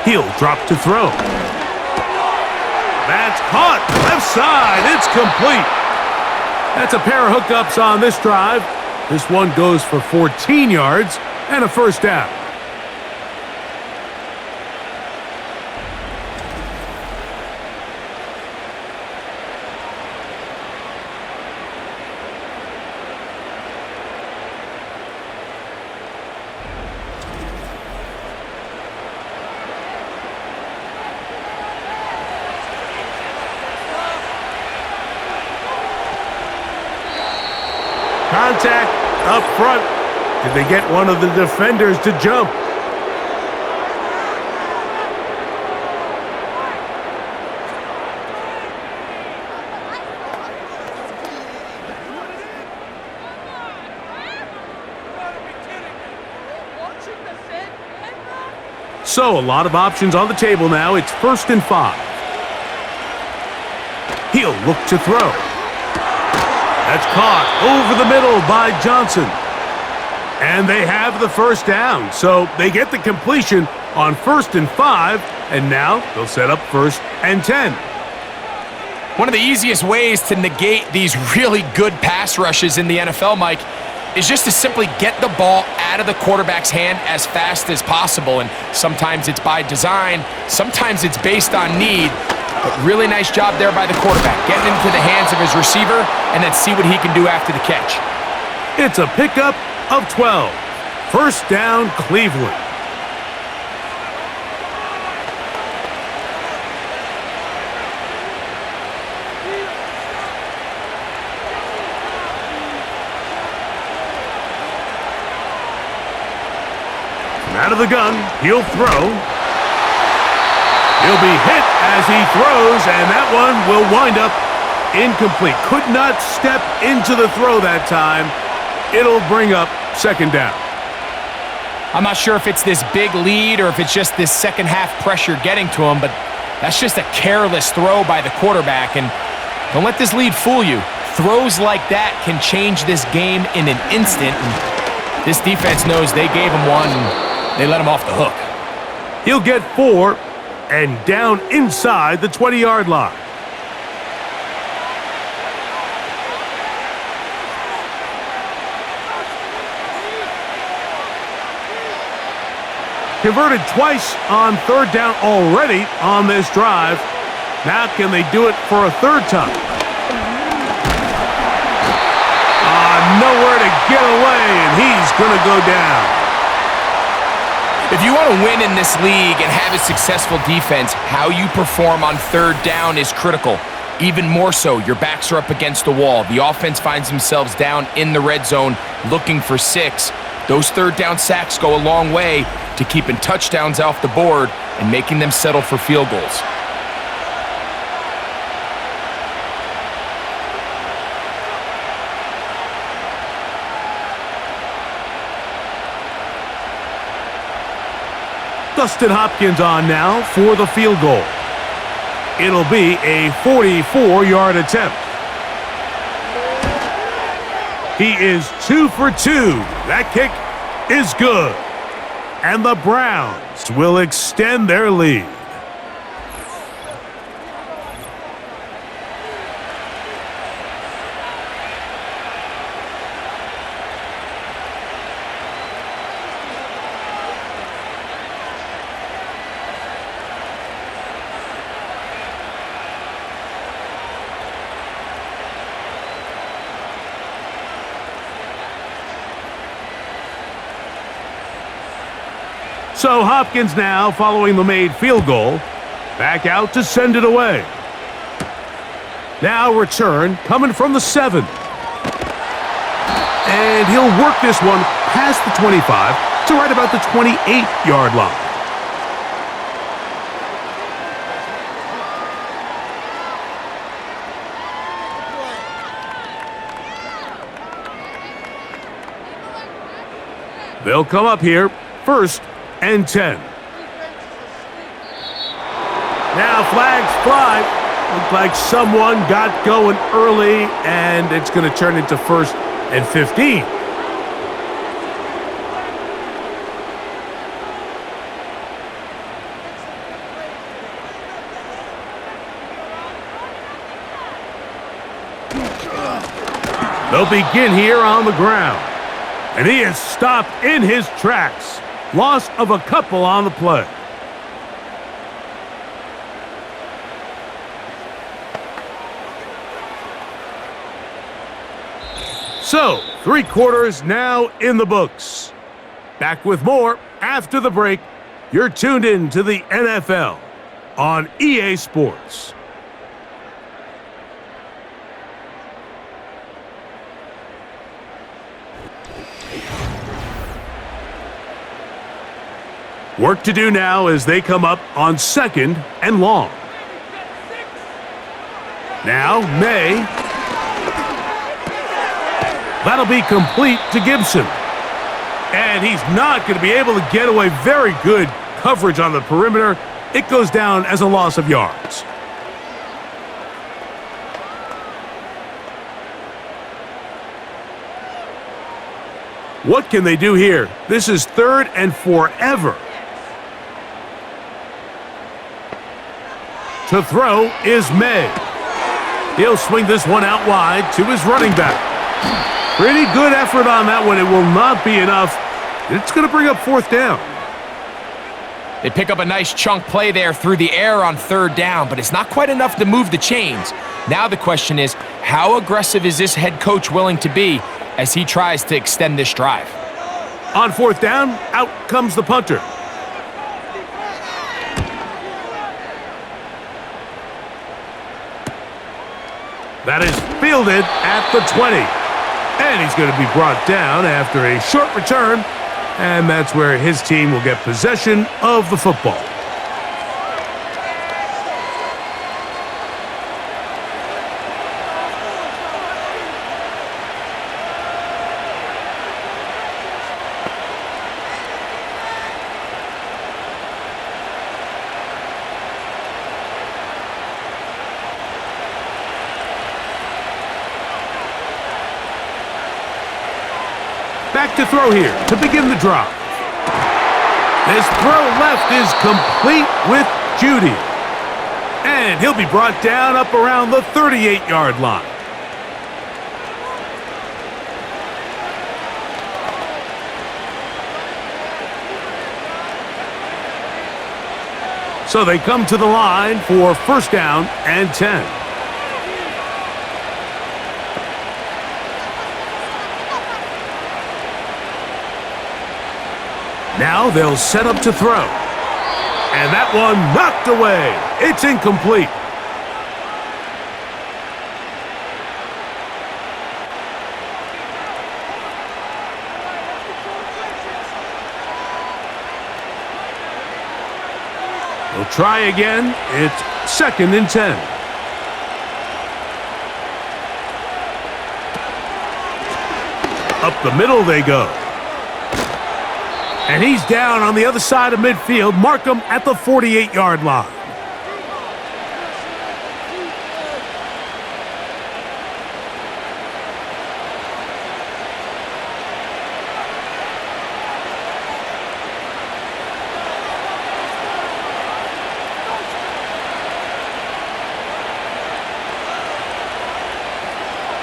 He'll drop to throw. That's caught. Left side. It's complete. That's a pair of hookups on this drive. This one goes for 14 yards and a first down. Contact up front. Did they get one of the defenders to jump? So, a lot of options on the table now. It's 1st and 5. He'll look to throw. That's caught over the middle by Johnson. And they have the first down. So they get the completion on 1st and 5. And now they'll set up 1st and 10. One of the easiest ways to negate these really good pass rushes in the NFL, Mike, is just to simply get the ball out of the quarterback's hand as fast as possible. And sometimes it's by design, sometimes it's based on need. But really nice job there by the quarterback, getting into the hands of his receiver and then see what he can do after the catch. It's a pickup of 12. First down, Cleveland. Out of the gun, he'll throw. He'll be hit as he throws, and that one will wind up incomplete. Could not step into the throw that time. It'll bring up 2nd down. I'm not sure if it's this big lead or if it's just this second half pressure getting to him, but that's just a careless throw by the quarterback. And don't let this lead fool you. Throws like that can change this game in an instant. And this defense knows they gave him one. They let him off the hook. He'll get 4 and down inside the 20-yard line. Converted twice on 3rd down already on this drive. Now can they do it for a 3rd time? Nowhere to get away, and he going to go down. If you want to win in this league and have a successful defense, how you perform on third down is critical. Even more so, your backs are up against the wall. The offense finds themselves down in the red zone looking for 6. Those third down sacks go a long way to keeping touchdowns off the board and making them settle for field goals. Dustin Hopkins on now for the field goal. It'll be a 44-yard attempt. He is 2 for 2. That kick is good. And the Browns will extend their lead. So Hopkins now, following the made field goal, back out to send it away. Now return coming from the 7. And he'll work this one past the 25 to right about the 28-yard line. They'll come up here, 1st and 10. Now flags fly. Looks like someone got going early, and it's going to turn into 1st and 15. They'll begin here on the ground. And he is stopped in his tracks. Loss of a couple on the play. So, 3 quarters now in the books. Back with more after the break. You're tuned in to the NFL on EA Sports. Work to do now as they come up on 2nd and long. Now, May. That'll be complete to Gibson. And he's not going to be able to get away. Very good coverage on the perimeter. It goes down as a loss of yards. What can they do here? This is 3rd and forever. To throw is May. He'll swing this one out wide to his running back. Pretty good effort on that one. It will not be enough. It's going to bring up 4th down. They pick up a nice chunk play there through the air on 3rd down, but it's not quite enough to move the chains. Now the question is, how aggressive is this head coach willing to be as he tries to extend this drive? On 4th down, out comes the punter. That is fielded at the 20. And he's going to be brought down after a short return. And that's where his team will get possession of the football. Back to throw here to begin the drive. This throw left is complete with Judy. And he'll be brought down up around the 38-yard line. So they come to the line for 1st down and 10. Now they'll set up to throw. And that one knocked away. It's incomplete. They'll try again. It's 2nd and 10. Up the middle they go. And he's down on the other side of midfield. Mark him at the 48-yard line.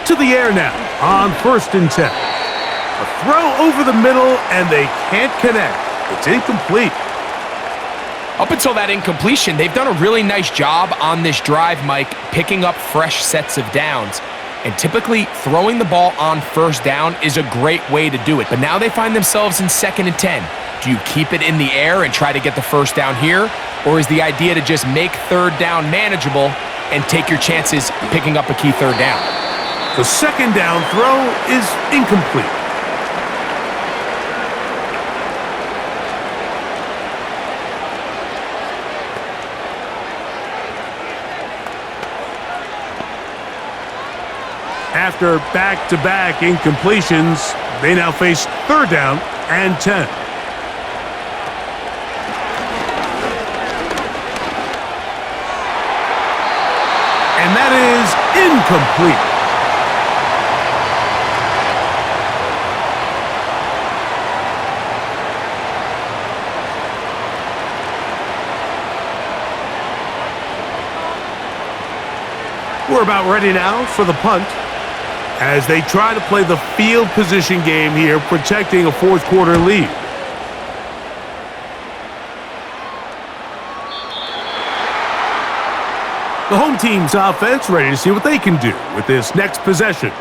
To the air now on 1st and 10. A throw over the middle, and they can't connect. It's incomplete. Up until that incompletion, they've done a really nice job on this drive, Mike, picking up fresh sets of downs. And typically, throwing the ball on 1st down is a great way to do it. But now they find themselves in 2nd and 10. Do you keep it in the air and try to get the 1st down here? Or is the idea to just make 3rd down manageable and take your chances picking up a key 3rd down? The 2nd down throw is incomplete. After back-to-back incompletions, they now face 3rd down and 10. And that is incomplete. We're about ready now for the punt as they try to play the field position game here, protecting a 4th quarter lead. The home team's offense ready to see what they can do with this next possession.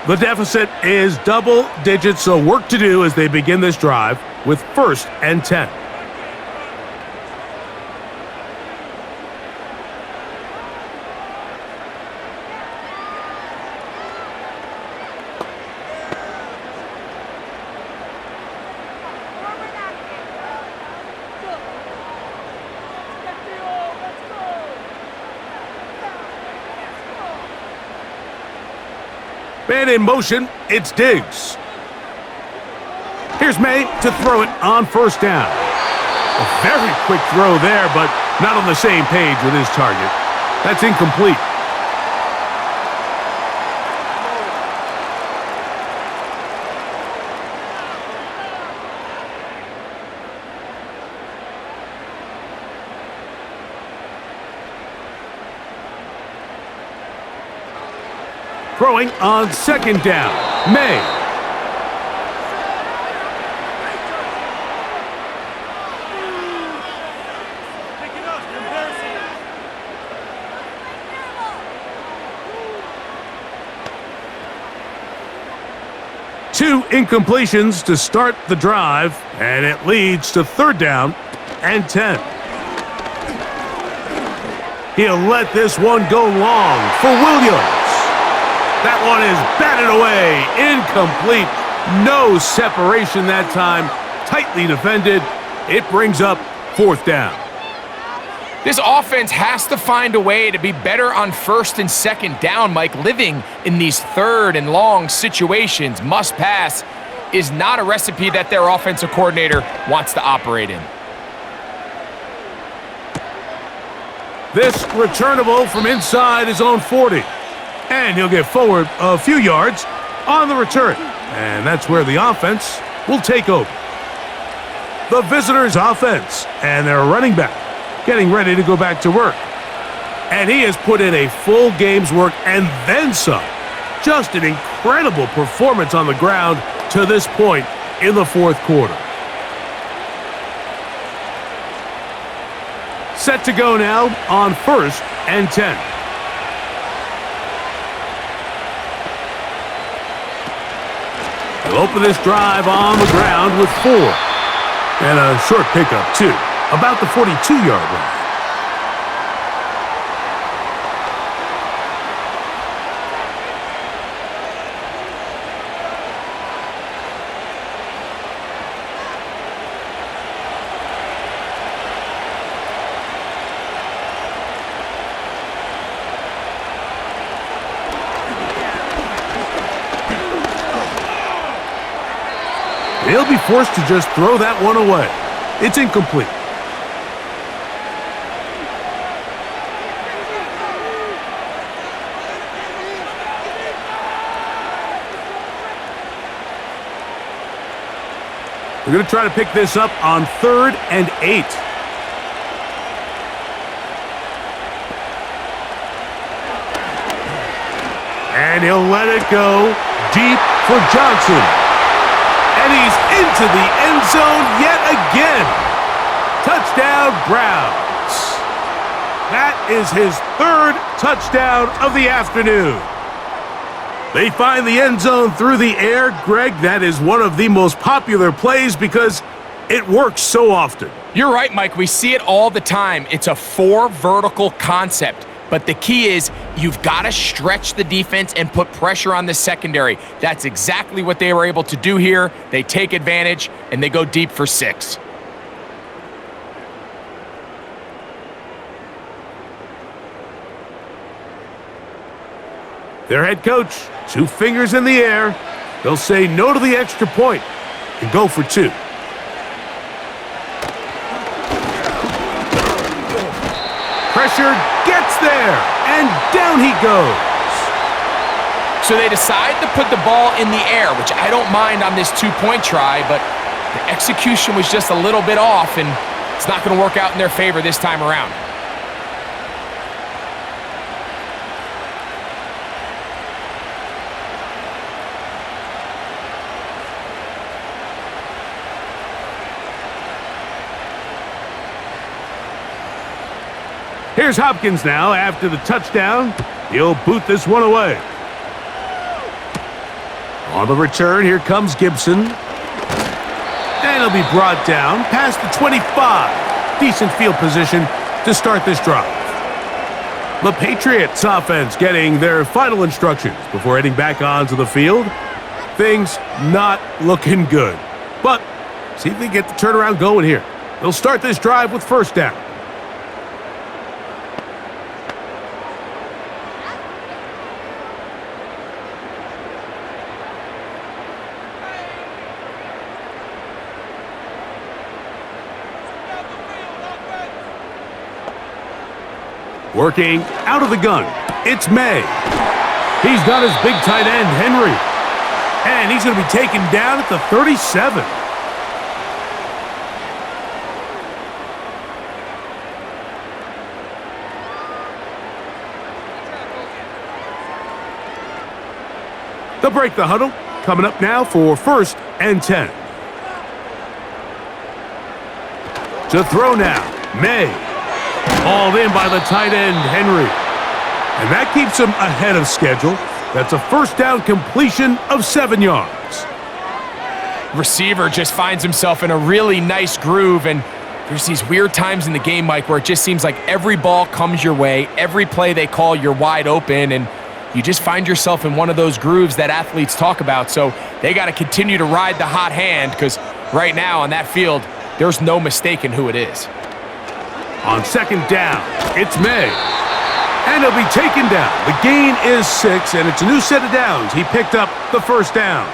The deficit is double digits, so work to do as they begin this drive with 1st and 10. Man in motion, it's Diggs. Here's May to throw it on 1st down. A very quick throw there, but not on the same page with his target. That's incomplete. Throwing on 2nd down, May. Two incompletions to start the drive, and it leads to 3rd down and 10. He'll let this one go long for Williams. That one is batted away, incomplete. No separation that time, tightly defended. It brings up 4th down. This offense has to find a way to be better on 1st and 2nd down, Mike. Living in these 3rd and long situations, must pass, is not a recipe that their offensive coordinator wants to operate in. This returnable from inside his own 40. And he'll get forward a few yards on the return. And that's where the offense will take over. The visitors' offense and their running back getting ready to go back to work. And he has put in a full game's work and then some. Just an incredible performance on the ground to this point in the 4th quarter. Set to go now on 1st and 10. They'll open this drive on the ground with 4. And a short pickup, too, about the 42-yard line. He'll be forced to just throw that one away. It's incomplete. We're going to try to pick this up on 3rd and 8. And he'll let it go deep for Johnson. And he's into the end zone yet again. Touchdown, Browns. That is his 3rd touchdown of the afternoon. They find the end zone through the air. Greg, that is one of the most popular plays because it works so often. You're right, Mike. We see it all the time. It's a 4 vertical concept. But the key is you've got to stretch the defense and put pressure on the secondary. That's exactly what they were able to do here. They take advantage, and they go deep for 6. Their head coach, 2 fingers in the air. They'll say no to the extra point and go for 2. Pressure gets there, and down he goes. So they decide to put the ball in the air, which I don't mind on this 2-point try, but the execution was just a little bit off, and it's not going to work out in their favor this time around. Here's Hopkins now after the touchdown. He'll boot this one away. On the return, here comes Gibson. And he'll be brought down past the 25. Decent field position to start this drive. The Patriots offense getting their final instructions before heading back onto the field. Things not looking good. But see if they get the turnaround going here. They'll start this drive with 1st down. Working out of the gun, it's May. He's got his big tight end, Henry. And he's going to be taken down at the 37. They'll break the huddle. Coming up now for 1st and 10. To throw now, May. Hauled in by the tight end, Henry. And that keeps him ahead of schedule. That's a 1st down completion of 7 yards. Receiver just finds himself in a really nice groove, and there's these weird times in the game, Mike, where it just seems like every ball comes your way, every play they call, you're wide open, and you just find yourself in one of those grooves that athletes talk about. So they got to continue to ride the hot hand because right now on that field, there's no mistaking who it is. On 2nd down, it's May. And he'll be taken down. The gain is 6, and it's a new set of downs. He picked up the 1st down.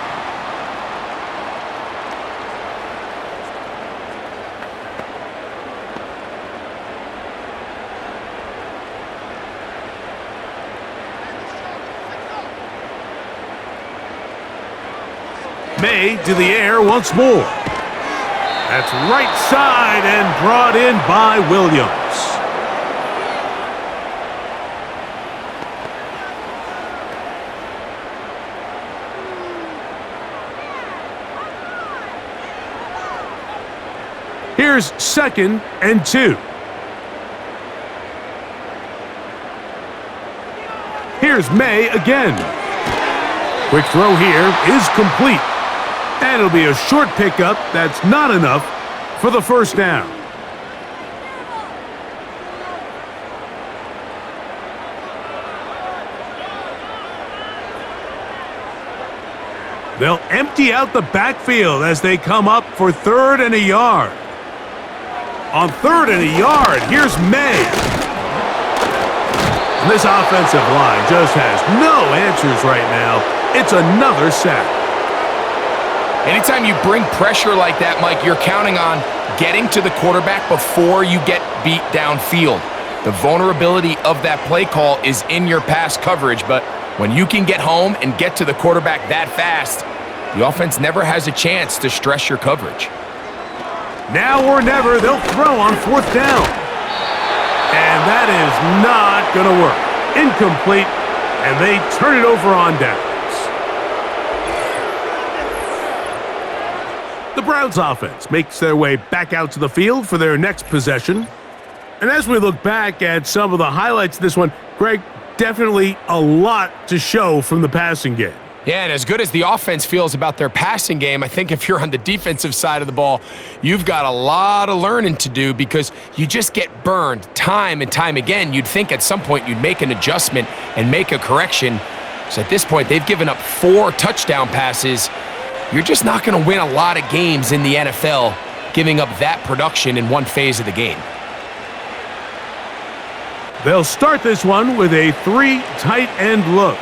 May to the air once more. That's right side and brought in by Williams. Here's 2nd and 2. Here's May again. Quick throw here is complete. And it'll be a short pickup that's not enough for the first down. They'll empty out the backfield as they come up for 3rd and a yard. On 3rd and a yard, here's May. And this offensive line just has no answers right now. It's another sack. Anytime you bring pressure like that, Mike, you're counting on getting to the quarterback before you get beat downfield. The vulnerability of that play call is in your pass coverage, but when you can get home and get to the quarterback that fast, the offense never has a chance to stress your coverage. Now or never, they'll throw on 4th down. And that is not going to work. Incomplete, and they turn it over on downs. The Browns offense makes their way back out to the field for their next possession. And as we look back at some of the highlights of this one, Greg, definitely a lot to show from the passing game. Yeah, and as good as the offense feels about their passing game, I think if you're on the defensive side of the ball, you've got a lot of learning to do because you just get burned time and time again. You'd think at some point you'd make an adjustment and make a correction. So at this point, they've given up 4 touchdown passes. You're just not going to win a lot of games in the NFL giving up that production in one phase of the game. They'll start this one with a 3 tight end look.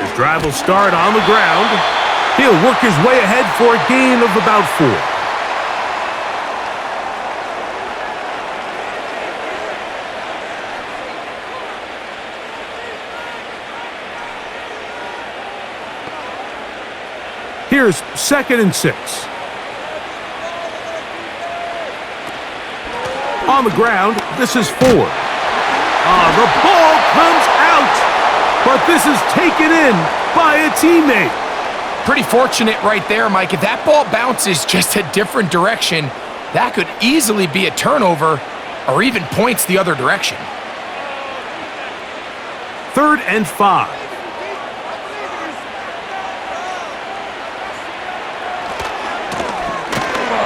His drive will start on the ground. He'll work his way ahead for a gain of about 4. Here's 2nd and 6. On the ground, this is 4. The ball comes out, but this is taken in by a teammate. Pretty fortunate right there, Mike. If that ball bounces just a different direction, that could easily be a turnover or even points the other direction. 3rd and 5.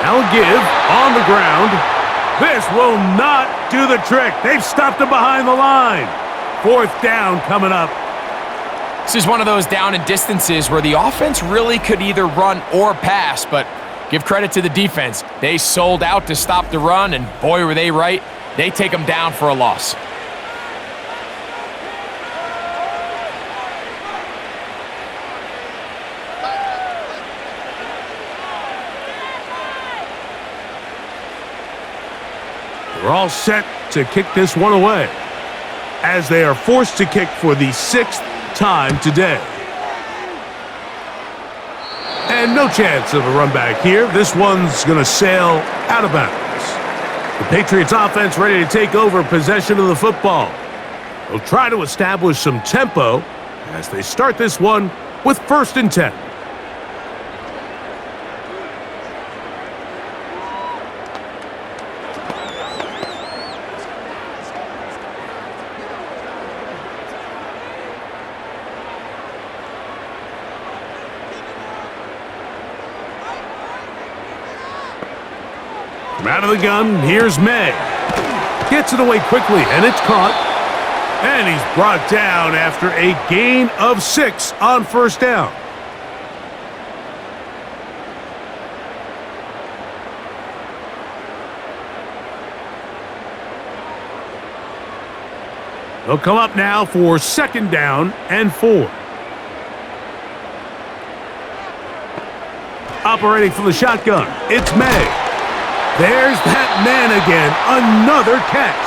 Now give on the ground. This will not do the trick. They've stopped him behind the line. 4th down coming up. This is one of those down and distances where the offense really could either run or pass, but give credit to the defense. They sold out to stop the run, and boy, were they right. They take them down for a loss. They're all set to kick this one away as they are forced to kick for the 6th time today. And no chance of a run back here. This one's going to sail out of bounds. The Patriots offense ready to take over possession of the football. They'll try to establish some tempo as they start this one with 1st and 10. Out of the gun, here's May. Gets it away quickly, and it's caught. And he's brought down after a gain of 6 on 1st down. They'll come up now for 2nd down and 4. Operating from the shotgun, it's May. There's that man again, another catch.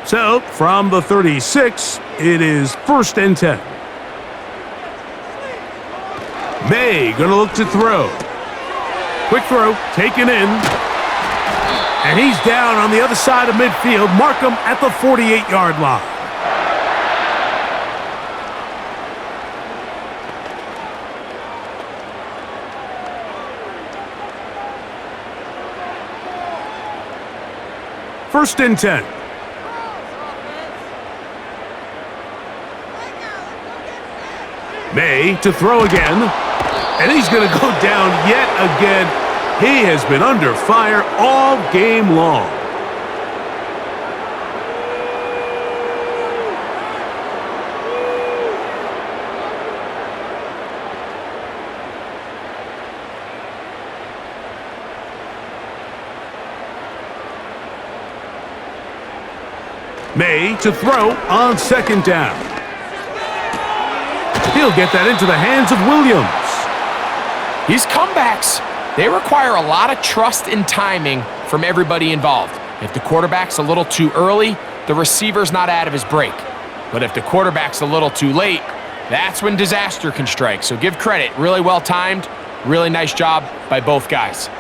So, from the 36, it is 1st and 10. May gonna look to throw. Quick throw, taken in. And he's down on the other side of midfield. Mark him at the 48-yard line. First and 10. May to throw again. And he's going to go down yet again. He has been under fire all game long. May to throw on second down. He'll get that into the hands of Williams. These comebacks, they require a lot of trust and timing from everybody involved. If the quarterback's a little too early, the receiver's not out of his break. But if the quarterback's a little too late, that's when disaster can strike. So give credit, really well timed, really nice job by both guys.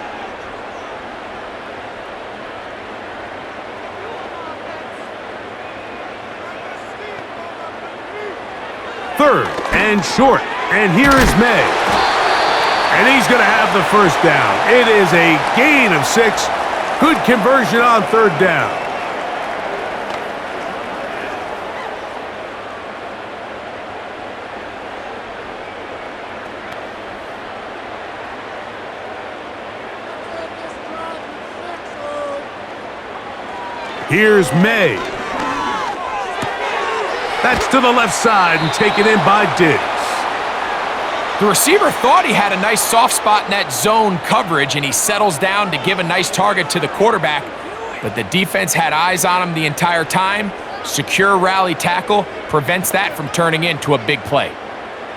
Third and short, and here is May. And he's going to have the first down. It is a gain of 6. Good conversion on third down. Here's May. That's to the left side and taken in by Diggs. The receiver thought he had a nice soft spot in that zone coverage, and he settles down to give a nice target to the quarterback, but the defense had eyes on him the entire time. Secure rally tackle prevents that from turning into a big play.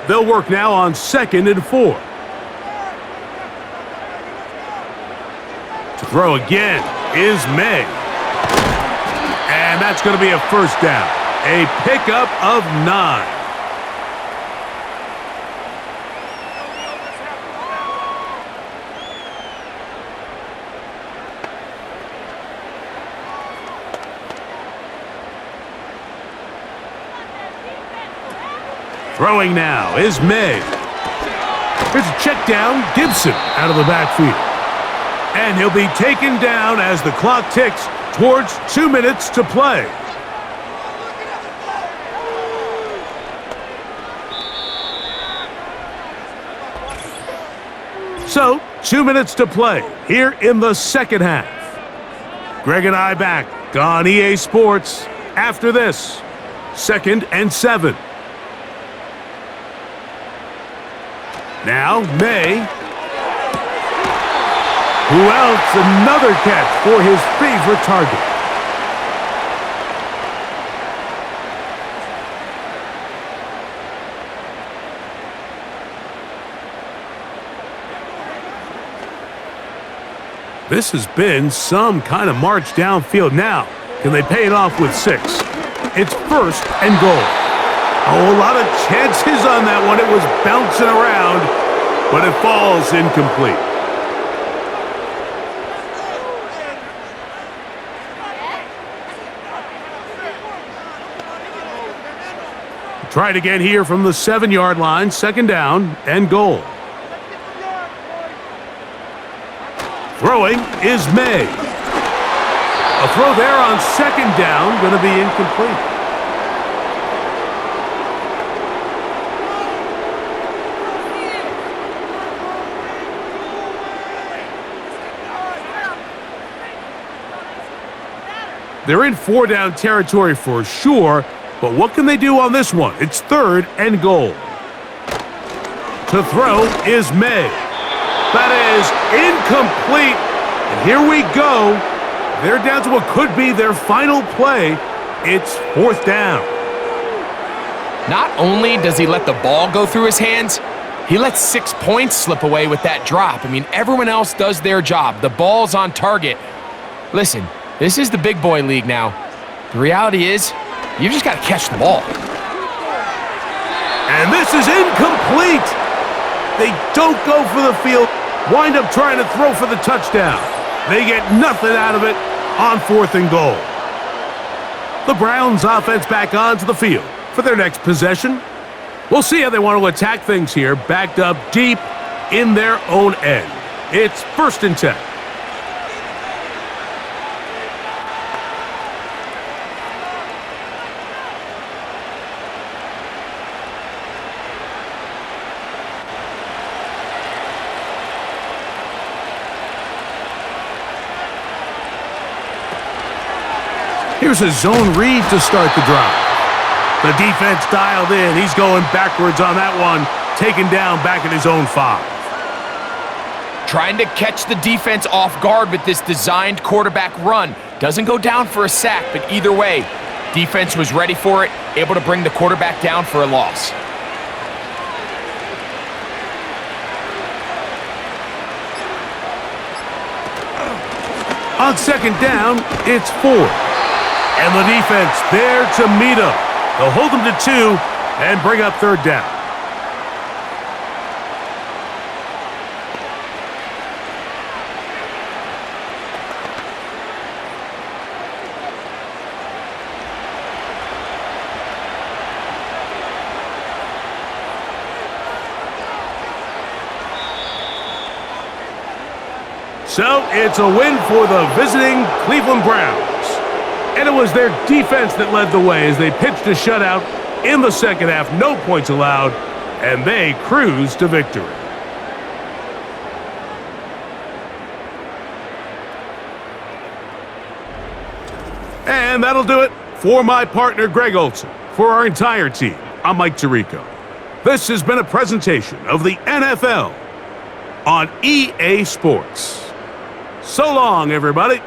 They'll work now on second and 4. To throw again is May. And that's going to be a first down. A pickup of 9. Throwing now is May. Here's a check down. Gibson out of the backfield. And he'll be taken down as the clock ticks towards 2 minutes to play. So, 2 minutes to play here in the second half. Greg and I back on EA Sports after this. 2nd and 7. Now, May. Who else? Another catch for his favorite target. This has been some kind of march downfield. Now, can they pay it off with 6? It's first and goal. Oh, a lot of chances on that one. It was bouncing around, but it falls incomplete. Try it again here from the 7-yard line. Second down and goal. Throwing is May. A throw there on second down, going to be incomplete. They're in 4-down territory for sure, but what can they do on this one? It's third and goal. To throw is May. That is incomplete. And here we go. They're down to what could be their final play. It's fourth down. Not only does he let the ball go through his hands, he lets 6 points slip away with that drop. I mean, everyone else does their job. The ball's on target. Listen, this is the big boy league now. The reality is, you just got to catch the ball. And this is incomplete. They don't go for the field. Wind up trying to throw for the touchdown. They get nothing out of it on fourth and goal. The Browns offense back onto the field for their next possession. We'll see how they want to attack things here, backed up deep in their own end. It's first and 10. Here's a zone read to start the drive. The defense dialed in. He's going backwards on that one, taken down back at his own 5. Trying to catch the defense off guard with this designed quarterback run. Doesn't go down for a sack, but either way, defense was ready for it, able to bring the quarterback down for a loss. On second down, it's 4. And the defense there to meet him. They'll hold him to 2 and bring up third down. So it's a win for the visiting Cleveland Browns. And it was their defense that led the way as they pitched a shutout in the second half. No points allowed, and they cruised to victory. And that'll do it for my partner, Greg Olson. For our entire team, I'm Mike Tirico. This has been a presentation of the NFL on EA Sports. So long, everybody.